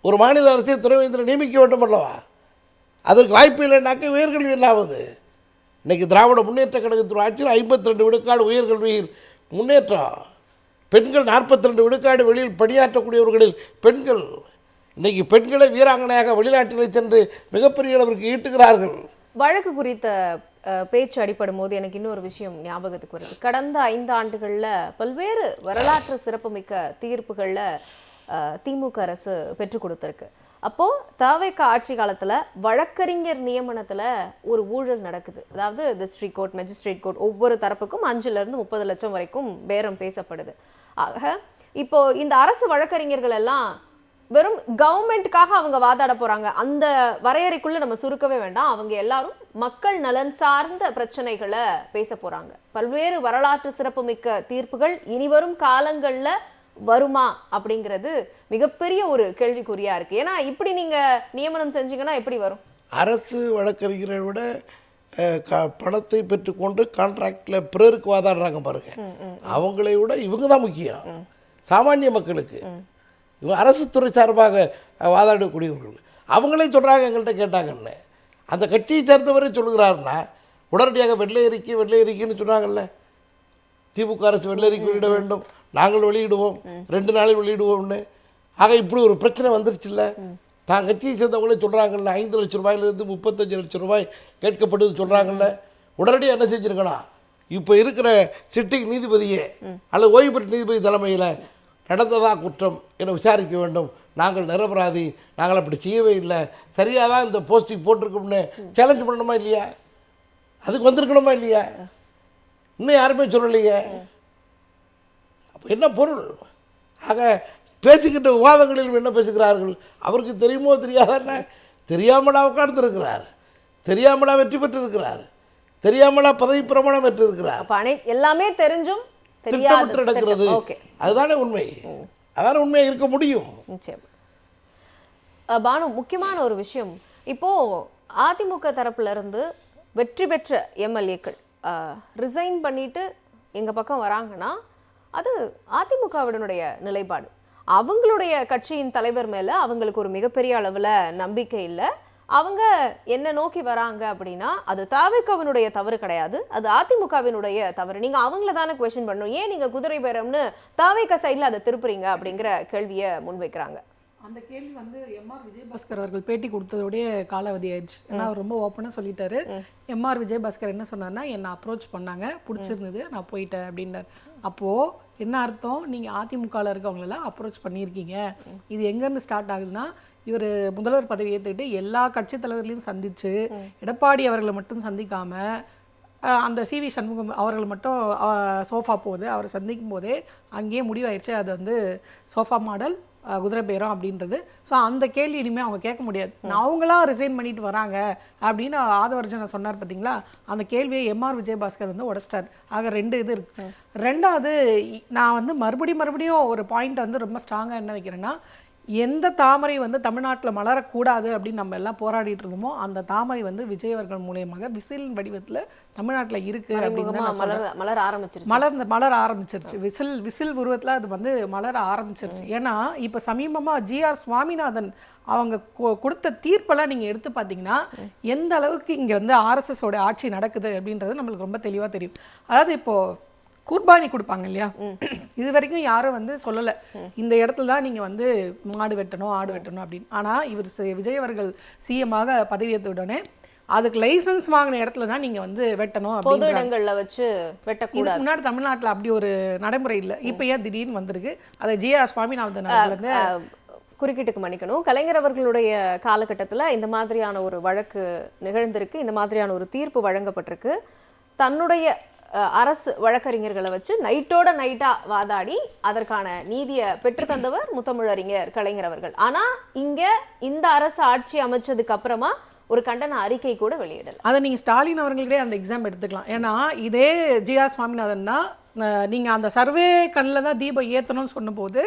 ஒரு மாநில அரசை துணைவேந்தரை நியமிக்க வேண்டும் அல்லவா? அதற்கு வாய்ப்பு இல்லைனாக்க உயர்கல்வி என்ன ஆகுது? இன்றைக்கி திராவிட முன்னேற்ற கழகத்தின் ஆட்சியில் 52 விழுக்காடு உயர்கல்வியில் முன்னேற்றம். பெண்கள் 42 விழுக்காடு வெளியில் பணியாற்றக்கூடியவர்களில் பெண்கள். இன்றைக்கி பெண்களை வீராங்கனையாக வெளிநாட்டிலே சென்று மிகப்பெரிய அளவிற்கு ஈட்டுகிறார்கள். வழக்கு குறித்த பேச்சு அடிப்படும் போது எனக்கு இன்னொரு விஷயம் ஞாபகத்துக்கு வருது. கடந்த 5 ஆண்டுகளில் பல்வேறு வரலாற்று சிறப்புமிக்க தீர்ப்புகளில் திமுக அரசு பெற்றுக் கொடுத்துருக்கு. அப்போ தவேக ஆட்சி காலத்துல வழக்கறிஞர் நியமனத்துல ஒரு ஊழல் நடக்குது. அதாவது டிஸ்ட்ரிக்ட் கோர்ட், மேஜிஸ்ட்ரேட் கோர்ட் ஒவ்வொரு தரப்புக்கும் 5 இருந்து 30 லட்சம் வரைக்கும் பேரம் பேசப்படுது. ஆக இப்போ இந்த அரசு வழக்கறிஞர்கள் எல்லாம் வெறும் கவர்மெண்ட்டுக்காக அவங்க வாதாட போறாங்க. அந்த வரையறைக்குள்ள நம்ம சுருக்கவே வேண்டாம். அவங்க எல்லாரும் மக்கள் நலன் சார்ந்த பிரச்சனைகளை பேச போறாங்க. பல்வேறு வரலாற்று சிறப்புமிக்க தீர்ப்புகள் இனிவரும் காலங்கள்ல வருமா அப்படிங்கிறது மிகப்பெரிய ஒரு கேள்விக்குறியா இருக்கு. ஏன்னா இப்படி நீங்க நியமனம் செஞ்சீங்கன்னா எப்படி வரும்? அரசு வழக்கறிஞரை விட பணத்தை பெற்றுக்கொண்டு கான்ட்ராக்டில் பிறருக்கு வாதாடுறாங்க பாருங்க, அவங்களை விட இவங்க தான் முக்கியம். சாமானிய மக்களுக்கு இவங்க அரசு துறை சார்பாக வாதாடக்கூடியவர்கள் அவங்களே சொல்கிறாங்க. எங்கள்கிட்ட கேட்டாங்கன்னு அந்த கட்சியை சேர்ந்தவரை சொல்லுகிறாருன்னா உடனடியாக வெள்ளை அறிக்கைன்னு சொன்னாங்கல்ல. திமுக அரசு வெள்ளை அறிக்கை வெளியிட வேண்டும், நாங்கள் வெளியிடுவோம், 2 நாளில் வெளியிடுவோம்னு. ஆக இப்படி ஒரு பிரச்சனை வந்துருச்சு இல்லை. தான் கட்சியை சேர்ந்தவங்களே சொல்கிறாங்கல்ல, 5 லட்சம் ரூபாயிலிருந்து 35 லட்சம் ரூபாய் கேட்கப்படுது சொல்கிறாங்கல்ல. உடனடியாக என்ன செஞ்சுருக்கணும்? இப்போ இருக்கிற சிட்டிங் நீதிபதியே அல்லது ஓய்வு பெற்ற நீதிபதி தலைமையில் நடந்ததா குற்றம் என விசாரிக்க வேண்டும். நாங்கள் நிரபராதி, நாங்கள் அப்படி செய்யவே இல்லை, சரியாக தான் இந்த போஸ்டிங் போட்டிருக்கோம்னு சேலஞ்ச் பண்ணணுமா இல்லையா? அதுக்கு வந்திருக்கணுமா இல்லையா? இன்னும் யாருமே சொல்லலையே. அப்போ என்ன பொருள்? ஆக பேசிக்கிட்ட விவாதங்களில் என்ன பேசுகிறார்கள்? அவருக்கு தெரியுமோ தெரியாதானே, தெரியாமலா உட்கார்ந்துருக்கிறார், தெரியாமலா வெற்றி பெற்றிருக்கிறார், தெரியாமலா பதவி பிரமாணம் பெற்றிருக்கிறார். எல்லாமே தெரிஞ்சும் திட்டமிட்டு நடக்கிறது. அதுதானே உண்மை, அதான உண்மையாக இருக்க முடியும். பானு, முக்கியமான ஒரு விஷயம், இப்போ அதிமுக தரப்புல இருந்து வெற்றி பெற்ற எம்எல்ஏக்கள் ரிசைன் பண்ணிட்டு எங்க பக்கம் வராங்கன்னா அது அதிமுகவினுடைய நிலைப்பாடு. அவங்களுடைய கட்சியின் தலைவர் மேல அவங்களுக்கு ஒரு மிகப்பெரிய அளவுல நம்பிக்கை இல்லை. அவங்க என்ன நோக்கி வராங்க அப்படின்னா அது தவேகவினுடைய தவறு கிடையாது, அது அதிமுகவினுடைய தவறு. நீங்க அவங்கள தானே குவெஸ்சன் பண்ணணும். ஏன் நீங்க குதிரை பேரம்னு தவேக சைட்ல அதை திருப்புறீங்க அப்படிங்கிற கேள்வியை முன்வைக்கிறாங்க. அந்த கேள்வி வந்து எம்ஆர் விஜயபாஸ்கர் அவர்கள் பேட்டி கொடுத்ததோடைய காலாவதி ஆயிடுச்சு. ஏன்னா அவர் ரொம்ப ஓப்பனாக சொல்லிட்டாரு. எம்ஆர் விஜயபாஸ்கர் என்ன சொன்னார்னா, என்னை அப்ரோச் பண்ணாங்க, பிடிச்சிருந்தது, நான் போயிட்டேன் அப்படின்னார். அப்போது என்ன அர்த்தம்? நீங்கள் அதிமுகவில் இருக்கவங்களெல்லாம் அப்ரோச் பண்ணியிருக்கீங்க. இது எங்கேருந்து ஸ்டார்ட் ஆகுதுன்னா, இவர் முதல்வர் பதவி ஏற்றுக்கிட்டு எல்லா கட்சி தலைவர்களையும் சந்தித்து எடப்பாடி அவர்களை மட்டும் சந்திக்காமல் அந்த சிவி சண்முகம் அவர்கள் மட்டும் சோஃபா போகுது அவரை சந்திக்கும் போதே அங்கேயே முடிவாயிடுச்சு. அது வந்து சோஃபா மாடல் குதிரை பேரம் அப்படின்றது. ஸோ அந்த கேள்வி இனிமேல் அவங்க கேட்க முடியாது. அவங்களா ரிசைன் பண்ணிட்டு வராங்க அப்படின்னு ஆதவர்ஜன சொன்னார் பார்த்தீங்களா, அந்த கேள்வியை எம்ஆர் விஜயபாஸ்கர் வந்து உடச்சிட்டார். ஆக 2 இது இருக்கு. 2வது நான் வந்து மறுபடியும் ஒரு பாயிண்ட் வந்து ரொம்ப ஸ்ட்ராங்காக என்ன வைக்கிறேன்னா, எந்த தாமரை வந்து தமிழ்நாட்டில் மலரக்கூடாது அப்படின்னு நம்ம எல்லாம் போராடிட்டு இருந்தோமோ அந்த தாமரை வந்து விஜய் அவர்கள் மூலியமாக விசில் வடிவத்தில் தமிழ்நாட்டில் இருக்கு அப்படின்னு மலர ஆரம்பிச்சிருச்சு. விசில் உருவத்தில் அது வந்து மலர ஆரம்பிச்சிருச்சு. ஏன்னா இப்போ சமீபமாக ஜிஆர் சுவாமிநாதன் அவங்க கொடுத்த தீர்ப்பெல்லாம் நீங்கள் எடுத்து பார்த்தீங்கன்னா எந்த அளவுக்கு இங்கே வந்து ஆர்எஸ்எஸோட ஆட்சி நடக்குது அப்படின்றது நம்மளுக்கு ரொம்ப தெளிவாக தெரியும். அதாவது இப்போது குர்பானி கொடுப்பாங்க இல்லையா, இது வரைக்கும் யாரும் வந்து சொல்லலை இந்த இடத்துல தான் நீங்கள் வந்து மாடு வெட்டணும் ஆடு வெட்டணும் அப்படின்னு. ஆனால் இவர் விஜய் அவர்கள் சிஎம்மாக பதவியேற்ற உடனே அதுக்கு லைசன்ஸ் வாங்கின இடத்துல தான் நீங்கள் வந்து வெட்டணும், பொது இடங்களில் வச்சு வெட்டக்கூடாது. முன்னாடி தமிழ்நாட்டில் அப்படி ஒரு நடைமுறை இல்லை. இப்போ ஏன் திடீர்னு வந்திருக்கு? அதை ஜிஆர் சுவாமிநாதன் வந்து குறுக்கீட்டுக்கு மன்னிக்கணும். கலைஞர் அவர்களுடைய காலகட்டத்தில் இந்த மாதிரியான ஒரு வழக்கு நிகழ்ந்திருக்கு, இந்த மாதிரியான ஒரு தீர்ப்பு வழங்கப்பட்டிருக்கு. தன்னுடைய அரசு வழக்கறிஞர்களை வச்சு நைட்டோட நைட்டா வாதாடி அதற்கான நீதியை பெற்று தந்தவர் முத்தமிழறிஞர் கலைஞர் அவர்கள். ஆனா இங்க இந்த அரசு ஆட்சி அமைச்சதுக்கு அப்புறமா ஒரு கண்டன அறிக்கை கூட வெளியிடல. அதை நீங்க ஸ்டாலின் அவர்களுக்கே அந்த எக்ஸாம் எடுத்துக்கலாம். ஏன்னா இதே ஜிஆர் சுவாமிநாதன் தான் நீங்க அந்த சர்வே கண்ணில் தான் தீபம் ஏற்றணும்னு சொன்னபோது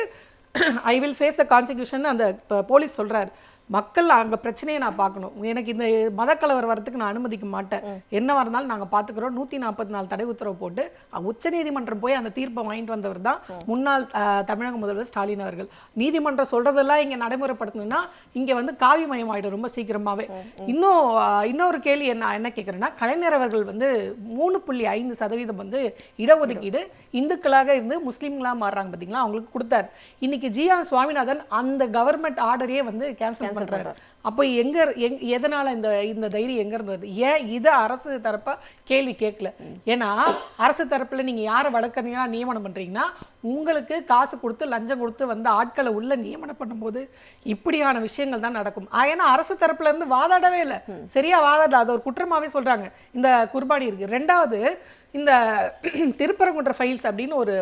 ஐ வில் ஃபேஸ் த கான்சிக்யூஷன் அந்த போலீஸ் சொல்றாரு. மக்கள் அங்கே பிரச்சனையை நான் பார்க்கணும், எனக்கு இந்த மதக்கலவர் வரத்துக்கு நான் அனுமதிக்க மாட்டேன், என்னவா இருந்தாலும் நாங்கள் பார்த்துக்கிறோம். 144 தடை உத்தரவு போட்டு உச்சநீதிமன்றம் போய் அந்த தீர்ப்பை வாங்கிட்டு வந்தவர் தான் முன்னாள் தமிழக முதல்வர் ஸ்டாலின் அவர்கள். நீதிமன்றம் சொல்றதெல்லாம் இங்கே நடைமுறைப்படுத்தணும்னா இங்கே வந்து காவிமயம் ஆகிடும் ரொம்ப சீக்கிரமாகவே. இன்னொரு கேள்வி என்ன கேட்குறேன்னா, கலைஞர் அவர்கள் வந்து 3.5% வந்து இடஒதுக்கீடு இந்துக்களாக இருந்து முஸ்லீம்களாக மாறுறாங்க பார்த்தீங்களா, அவங்களுக்கு கொடுத்தாரு. இன்னைக்கு ஜிஆர் சுவாமிநாதன் அந்த கவர்மெண்ட் ஆர்டரையே வந்து கேன்சல் பண்றாரு. அப்போ எதனால இந்த தைரியம் எங்க இருந்தது? ஏன் இதை அரசு தரப்பா கேள்வி கேட்கல? ஏன்னா அரசு தரப்புல நீங்க யாரை வழக்கறிஞரா நியமனம் பண்றீங்கன்னா உங்களுக்கு காசு கொடுத்து லஞ்சம் கொடுத்து வந்து ஆட்களை உள்ள நியமனம் பண்ணும்போது இப்படியான விஷயங்கள் தான் நடக்கும். ஏன்னா அரசு தரப்புல இருந்து வாதாடவே இல்லை, சரியா வாதாடல, அது ஒரு குற்றமாவே சொல்றாங்க. இந்த குர்பானி இருக்கு. 2வது இந்த திருப்பரங்குன்ற ஃபைல்ஸ் அப்படின்னு ஒரு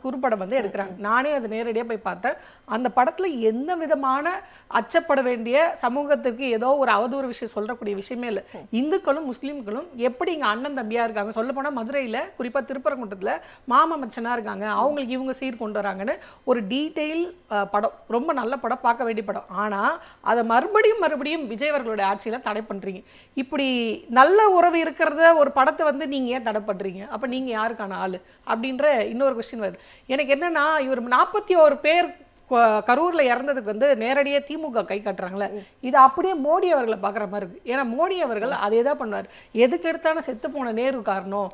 குறுப்படம் வந்து எடுக்கிறாங்க. நானே அதை நேரடியாக போய் பார்த்தேன். அந்த படத்தில் எந்த விதமான அச்சப்பட வேண்டிய சமூகத்திற்கு ஏதோ ஒரு அவதூறு விஷயம் சொல்லக்கூடிய விஷயமே இல்லை. இந்துக்களும் முஸ்லீம்களும் எப்படி இங்கே அண்ணன் தம்பியாக இருக்காங்க, சொல்ல போனால் மதுரையில் குறிப்பாக திருப்பரங்குன்றத்தில் மாமா மச்சனாக இருக்காங்க, அவங்களுக்கு இவங்க சீர் கொண்டு வராங்கன்னு ஒரு டீட்டெயில் படம், ரொம்ப நல்ல படம், பார்க்க வேண்டிய படம். ஆனால் அதை மறுபடியும் விஜய் அவர்களுடைய ஆட்சியில் தடை பண்ணுறீங்க. இப்படி நல்ல உறவு இருக்கிறத ஒரு படத்தை வந்து நீங்கள் ஏன் தடை பண்ணுறீங்க? அப்ப நீங்க யாருக்கான ஆளு அப்படின்ற இன்னொரு क्वेश्चन வருது. எனக்கு என்னன்னா, இவர் 41 பேர் கரூர்ல இறந்ததுக்கு வந்து நேரடியாக திமுக கை காட்டுறாங்களே, இது அப்படியே மோடி அவர்களை பார்க்குற மாதிரி இருக்கு. ஏன்னா மோடி அவர்கள் அதே தான் பண்ணுவார். எதுக்கு எடுத்தாலும் செத்து போன நேரு காரணம்,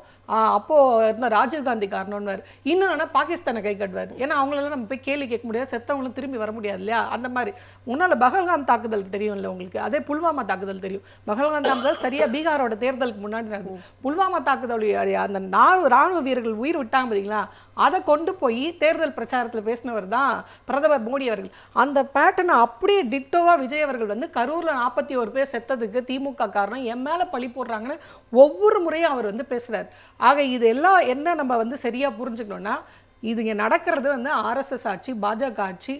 அப்போ இருந்த ராஜீவ்காந்தி காரணம்னு. இன்னொன்னா பாகிஸ்தானை கை காட்டுவார். ஏன்னா அவங்களெல்லாம் நம்ம போய் கேள்வி கேட்க முடியாது, செத்தவங்களும் திரும்பி வர முடியாது இல்லையா. அந்த மாதிரி முன்னால் பகல்காம் தாக்குதல் தெரியும் இல்லை உங்களுக்கு, அதே புல்வாமா தாக்குதல் தெரியும். பகல்காம் தாக்குதல் சரியா பீகாரோட தேர்தலுக்கு முன்னாடி நடந்தது. புல்வாமா தாக்குதல் அந்த 4 ராணுவ வீரர்கள் உயிர் விட்டாங்க பார்த்தீங்களா, அதை கொண்டு போய் தேர்தல் பிரச்சாரத்தில் பேசினவர் தான் பிரதமர் மோடி அவர்கள். அந்த பேட்டர்னை அப்படியே டிட்டோவா விஜய் அவர்கள் வந்து கரூர்ல 41 பேர் செத்ததுக்கு திமுக காரணம், என் மேல பழி போடுறாங்கன்னு ஒவ்வொரு முறையும் அவர் வந்து பேசுறாரு. ஆக இது எல்லாம் என்ன நம்ம வந்து சரியா புரிஞ்சுக்கணும்னா, இதுங்க நடக்கிறது வந்து ஆர்எஸ்எஸ் ஆட்சி, பாஜக ஆட்சி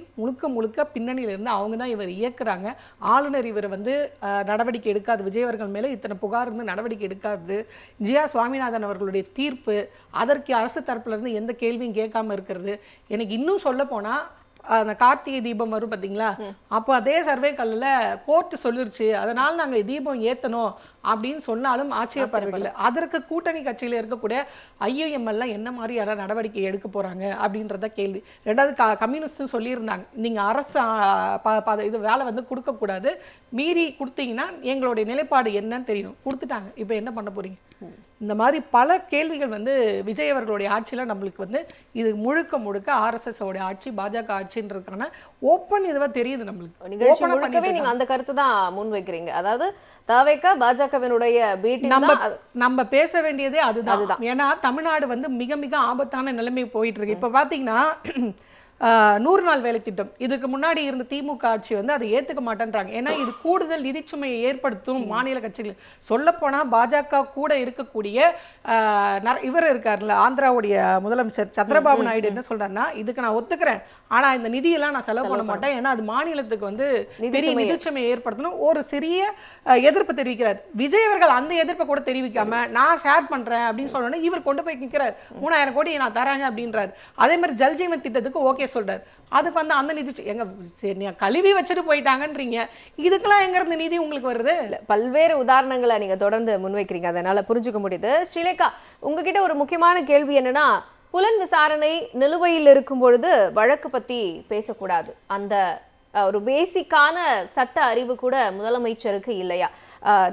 முழுக்க பின்னணியிலிருந்து அவங்க தான் இவர் இயக்குறாங்க. ஆளுநர் இவர் வந்து நடவடிக்கை எடுக்காது, விஜய் அவர்கள் மேலே இத்தனை புகார் இருந்து நடவடிக்கை எடுக்காது. ஜிஆர் சுவாமிநாதன் அவர்களுடைய தீர்ப்பு, அதற்கு அரசு தரப்புல இருந்து எந்த கேள்வியும் கேட்காம இருக்கிறது. எனக்கு இன்னும் சொல்ல போனா அந்த கார்த்திகை தீபம் வரும் பார்த்தீங்களா, அப்போ அதே சர்வே கல்லில் கோர்ட்டு சொல்லிருச்சு, அதனால் நாங்கள் தீபம் ஏற்றணும் அப்படின்னு சொன்னாலும் ஆச்சரியப்படவில்லை. அதற்கு கூட்டணி கட்சியில் இருக்கக்கூடிய ஐஎம்எல்லாம் என்ன மாதிரி யாராவது நடவடிக்கை எடுக்க போகிறாங்க அப்படின்றத கேள்வி. 2வது கம்யூனிஸ்ட்டும் சொல்லியிருந்தாங்க, நீங்கள் அரசு இது வேலை வந்து கொடுக்கக்கூடாது, மீறி கொடுத்தீங்கன்னா எங்களுடைய நிலைப்பாடு என்னன்னு தெரியணும். கொடுத்துட்டாங்க, இப்போ என்ன பண்ண போகிறீங்க? இந்த மாதிரி பல கேள்விகள் வந்து விஜய் அவர்களுடைய ஆட்சியில் நம்மளுக்கு வந்து இது முழுக்க ஆர்எஸ்எஸ் ஆட்சி, பாஜக ஆட்சின்றதுக்கான ஓப்பன் இதுவா தெரியுது நம்மளுக்கு. நீங்க அந்த கருத்து தான் முன் வைக்கிறீங்க. அதாவது தவேக பாஜகவினுடைய நம்ம பேச வேண்டியதே அதுதான். ஏன்னா தமிழ்நாடு வந்து மிக ஆபத்தான நிலைமை போயிட்டு இருக்கு. இப்ப பாத்தீங்கன்னா 100 நாள் வேலை திட்டம், இதுக்கு முன்னாடி இருந்த திமுக ஆட்சி வந்து அதை ஏற்றுக்க மாட்டேன்றாங்க. ஏன்னா இது கூடுதல் நிதிச்சுமையை ஏற்படுத்தும் மாநில கட்சிகள். சொல்லப்போனால் பாஜக கூட இருக்கக்கூடிய இவர் இருக்கார்ல, ஆந்திராவுடைய முதலமைச்சர் சந்திரபாபு நாயுடு என்ன சொல்றாருன்னா, இதுக்கு நான் ஒத்துக்கிறேன், ஆனால் இந்த நிதியெல்லாம் நான் செலவு பண்ண மாட்டேன், ஏன்னா அது மாநிலத்துக்கு வந்து பெரிய நிதிச்சுமையை ஏற்படுத்தணும் ஒரு சிறிய எதிர்ப்பு தெரிவிக்கிறார். விஜய் அவர்கள் அந்த எதிர்ப்பை கூட தெரிவிக்காம நான் ஷேர் பண்றேன் அப்படின்னு சொன்னோன்னே இவர் கொண்டு போய் நிற்கிறார், 3000 கோடி நான் தராங்க அப்படின்றாரு. அதே மாதிரி ஜல்ஜீவன் திட்டத்துக்கு ஓகே சொல்றாரு, அதுக்கு வந்து அந்த நிதி எங்க சரி கழுவி வச்சுட்டு போயிட்டாங்கன்றீங்க, இதுக்கெல்லாம் எங்க இருந்து நிதி உங்களுக்கு வருது? பல்வேறு உதாரணங்களை நீங்க தொடர்ந்து முன்வைக்கிறீங்க, அதனால புரிஞ்சுக்க முடியுது. ஸ்ரீலேகா, உங்ககிட்ட ஒரு முக்கியமான கேள்வி என்னன்னா, புலன் விசாரணை நிலுவையில் இருக்கும் பொழுது வழக்கு பத்தி பேசக்கூடாது, அந்த ஒரு பேசிக்கான சட்ட அறிவு கூட முதலமைச்சருக்கு இல்லையா?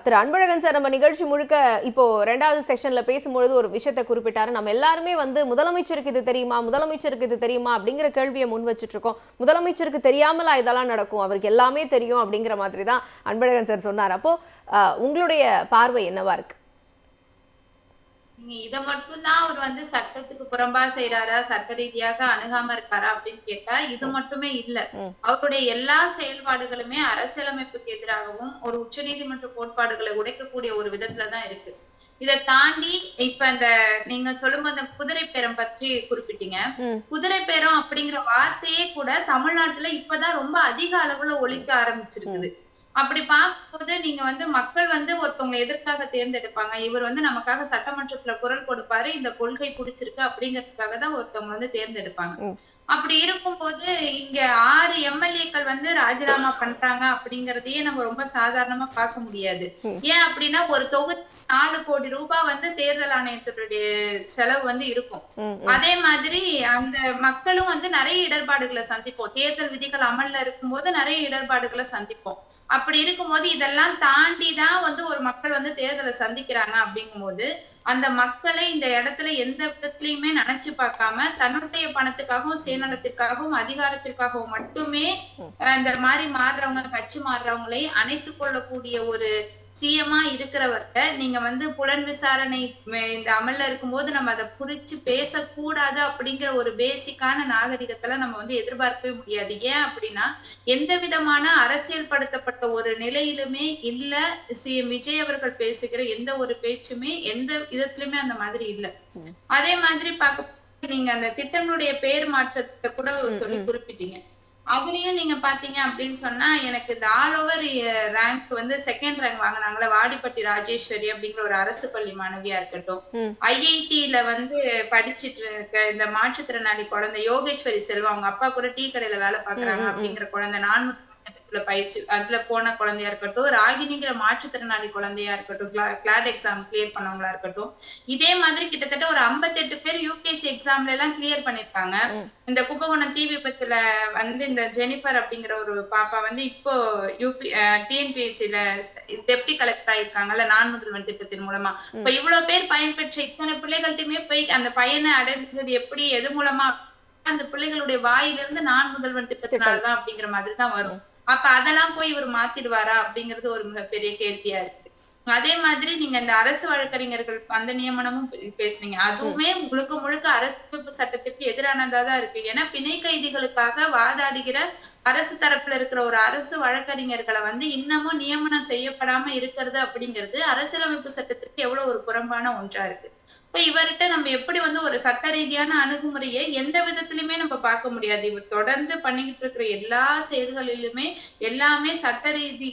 திரு அன்பழகன் சார் நம்ம நிகழ்ச்சி முழுக்க இப்போ 2வது செக்ஷன்ல பேசும்பொழுது ஒரு விஷயத்தை குறிப்பிட்டாரு, நம்ம எல்லாருமே வந்து முதலமைச்சருக்கு இது தெரியுமா, முதலமைச்சருக்கு இது தெரியுமா அப்படிங்கிற கேள்வியை முன் வச்சுட்டு இருக்கோம். முதலமைச்சருக்கு தெரியாமலா இதெல்லாம் நடக்கும், அவருக்கு எல்லாமே தெரியும் அப்படிங்கிற மாதிரி தான் அன்பழகன் சார் சொன்னார். அப்போ உங்களுடைய பார்வை என்னவா இருக்கு? இத மட்டும்தான் அவர் வந்து சட்டத்துக்கு புறம்பா செய்யறாரா, சட்ட ரீதியாக அணுகாம இருக்காரா அப்படின்னு கேட்டா இது மட்டுமே இல்ல. அவருடைய எல்லா செயல்பாடுகளுமே அரசியலமைப்புக்கு எதிராகவும் ஒரு உச்சநீதிமன்ற கோட்பாடுகளை உடைக்கக்கூடிய ஒரு விதத்துலதான் இருக்கு. இதை தாண்டி இப்ப இந்த நீங்க சொல்லும்போது அந்த குதிரை பேரம் பற்றி குறிப்பிட்டீங்க. குதிரை பேரம் அப்படிங்கிற வார்த்தையே கூட தமிழ்நாட்டுல இப்பதான் ரொம்ப அதிக அளவுல ஒழிக்க ஆரம்பிச்சிருக்குது. அப்படி பார்க்கும்போது நீங்க வந்து மக்கள் வந்து ஒருத்தவங்க எதற்காக தேர்ந்தெடுப்பாங்க, இவர் வந்து நமக்காக சட்டமன்றத்துல குரல் கொடுப்பாரு, இந்த கொள்கை பிடிச்சிருக்கு அப்படிங்கிறதுக்காக தான் ஒருத்தவங்க வந்து தேர்ந்தெடுப்பாங்க. அப்படி இருக்கும்போது இங்க 6 எம்எல்ஏக்கள் வந்து ராஜினாமா பண்றாங்க அப்படிங்கறதையே நம்ம ரொம்ப சாதாரணமா பார்க்க முடியாது. ஏன் அப்படின்னா ஒரு தொகுதி 4 கோடி ரூபாய் வந்து தேர்தல் ஆணையத்துடைய செலவு வந்து இருக்கும். அதே மாதிரி அந்த மக்களும் வந்து நிறைய இடர்பாடுகளை சந்திப்போம், தேர்தல் விதிகள் அமல்ல இருக்கும்போது நிறைய இடர்பாடுகளை சந்திப்போம். அப்படி இருக்கும்போது இதெல்லாம் தாண்டிதான் வந்து ஒரு மக்கள் வந்து தேர்தலை சந்திக்கிறாங்க. அப்படிங்கும்போது அந்த மக்களை இந்த இடத்துல எந்த விதத்திலயுமே நினைச்சு பார்க்காம தன்னுடைய பணத்துக்காகவும் சுயநலத்திற்காகவும் அதிகாரத்திற்காகவும் மட்டுமே இந்த மாதிரி மாறுறவங்க, கட்சி மாறுறவங்களை அணைத்து கொள்ளக்கூடிய ஒரு சிஎம்மா இருக்கிறவர்கிட்ட நீங்க வந்து புலன் விசாரணை இந்த அமல்ல இருக்கும்போது நம்ம அதை குறிச்சு பேசக்கூடாது அப்படிங்கிற ஒரு பேசிக்கான நாகரிகத்துல நம்ம வந்து எதிர்பார்க்கவே முடியாது. ஏன் அப்படின்னா எந்த விதமான அரசியல் படுத்தப்பட்ட ஒரு நிலையிலுமே இல்ல சிஎம் விஜய் அவர்கள் பேசுகிற எந்த ஒரு பேச்சுமே எந்த விதத்திலுமே அந்த மாதிரி இல்ல. அதே மாதிரி பார்க்க நீங்க அந்த திட்டங்களுடைய பேர் மாற்றத்தை கூட சொல்லி குறிப்பிட்டீங்க. அதுலயும் நீங்க பாத்தீங்க அப்படின்னு சொன்னா எனக்கு இந்த ஆல் ஓவர் ரேங்க் வந்து 2nd ரேங்க் வாங்கினாங்களே வாடிப்பட்டி ராஜேஸ்வரி அப்படிங்கிற ஒரு அரசு பள்ளி மாணவியா இருக்கட்டும், ஐஐடில வந்து படிச்சுட்டு இருக்க இந்த மாற்றுத்திறனாளி குழந்தை யோகேஸ்வரி செல்வா, அவங்க அப்பா கூட டீ கடையில வேலை பாக்குறாங்க அப்படிங்கிற குழந்தை, 4 பயிற்சி அதுல போன குழந்தையா இருக்கட்டும், ராகினிங்கிற மாற்றுத்திறனாளி குழந்தையா இருக்கட்டும், கிளாட் எக்ஸாம் கிளியர் பண்ணவங்களா இருக்கட்டும், இதே மாதிரி கிட்டத்தட்ட ஒரு 58 பேர் யூபிஎஸ்சி எக்ஸாம்ல எல்லாம் கிளியர் பண்ணிருக்காங்க. இந்த கும்பகோணம் தீ விபத்துல வந்து இந்த ஜெனிஃபர் அப்படிங்கிற ஒரு பாப்பா வந்து இப்போ டிஎன்பிஎஸ்சில டெப்டி கலெக்டர் ஆயிருக்காங்கல்ல நான் முதல்வன் திட்டத்தின் மூலமா. இப்ப இவ்வளவு பேர் பயன்பெற்ற இத்தனை பிள்ளைகள்ட்டுமே போய் அந்த பையனை அடைஞ்சது எப்படி, எது மூலமா, அந்த பிள்ளைகளுடைய வாயிலிருந்து நான் முதல்வன் திட்டத்தினாலதான் அப்படிங்கிற மாதிரிதான் வரும். அப்ப அதெல்லாம் போய் இவர் மாத்திடுவாரா அப்படிங்கிறது ஒரு மிகப்பெரிய கேள்வியா இருக்கு. அதே மாதிரி நீங்க இந்த அரசு வழக்கறிஞர்கள் அந்த நியமனமும் பேசுனீங்க, அதுவுமே முழுக்க முழுக்க அரசியலமைப்பு சட்டத்திற்கு எதிரானதாதான் இருக்கு. ஏன்னா பிணை கைதிகளுக்காக வாதாடுகிற அரசு தரப்புல இருக்கிற ஒரு அரசு வழக்கறிஞர்களை வந்து இன்னமும் நியமனம் செய்யப்படாம இருக்கிறது அப்படிங்கிறது அரசியலமைப்பு சட்டத்திற்கு எவ்வளவு ஒரு புறம்பான ஒன்றா இருக்கு. இப்ப இவர்கிட்ட நம்ம எப்படி வந்து ஒரு சட்ட ரீதியான அணுகுமுறையை எந்த விதத்திலுமே நம்ம பார்க்க முடியாது. இவர் தொடர்ந்து பண்ணிக்கிட்டு இருக்கிற எல்லா செயல்களிலுமே எல்லாமே சட்ட ரீதி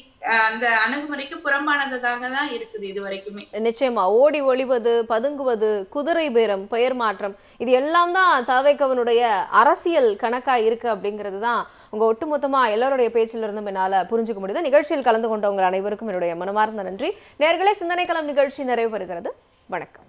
அந்த அணுகுமுறைக்கு புறம்பானதாக தான் இருக்குது இது வரைக்குமே. நிச்சயமா ஓடி ஒளிவது, பதுங்குவது, குதிரை பேரம், பெயர் மாற்றம், இது எல்லாம் தான் தவைக்கவனுடைய அரசியல் கணக்கா இருக்கு அப்படிங்கிறது தான் உங்க ஒட்டுமொத்தமா எல்லாருடைய பேச்சில இருந்தும் என்னால புரிஞ்சுக்க முடியுது. நிகழ்ச்சியில் கலந்து கொண்டவங்க அனைவருக்கும் என்னுடைய மனமார்ந்த நன்றி. நேயர்களே, சிந்தனை களம் நிகழ்ச்சி நிறைவு பெறுகிறது. வணக்கம்.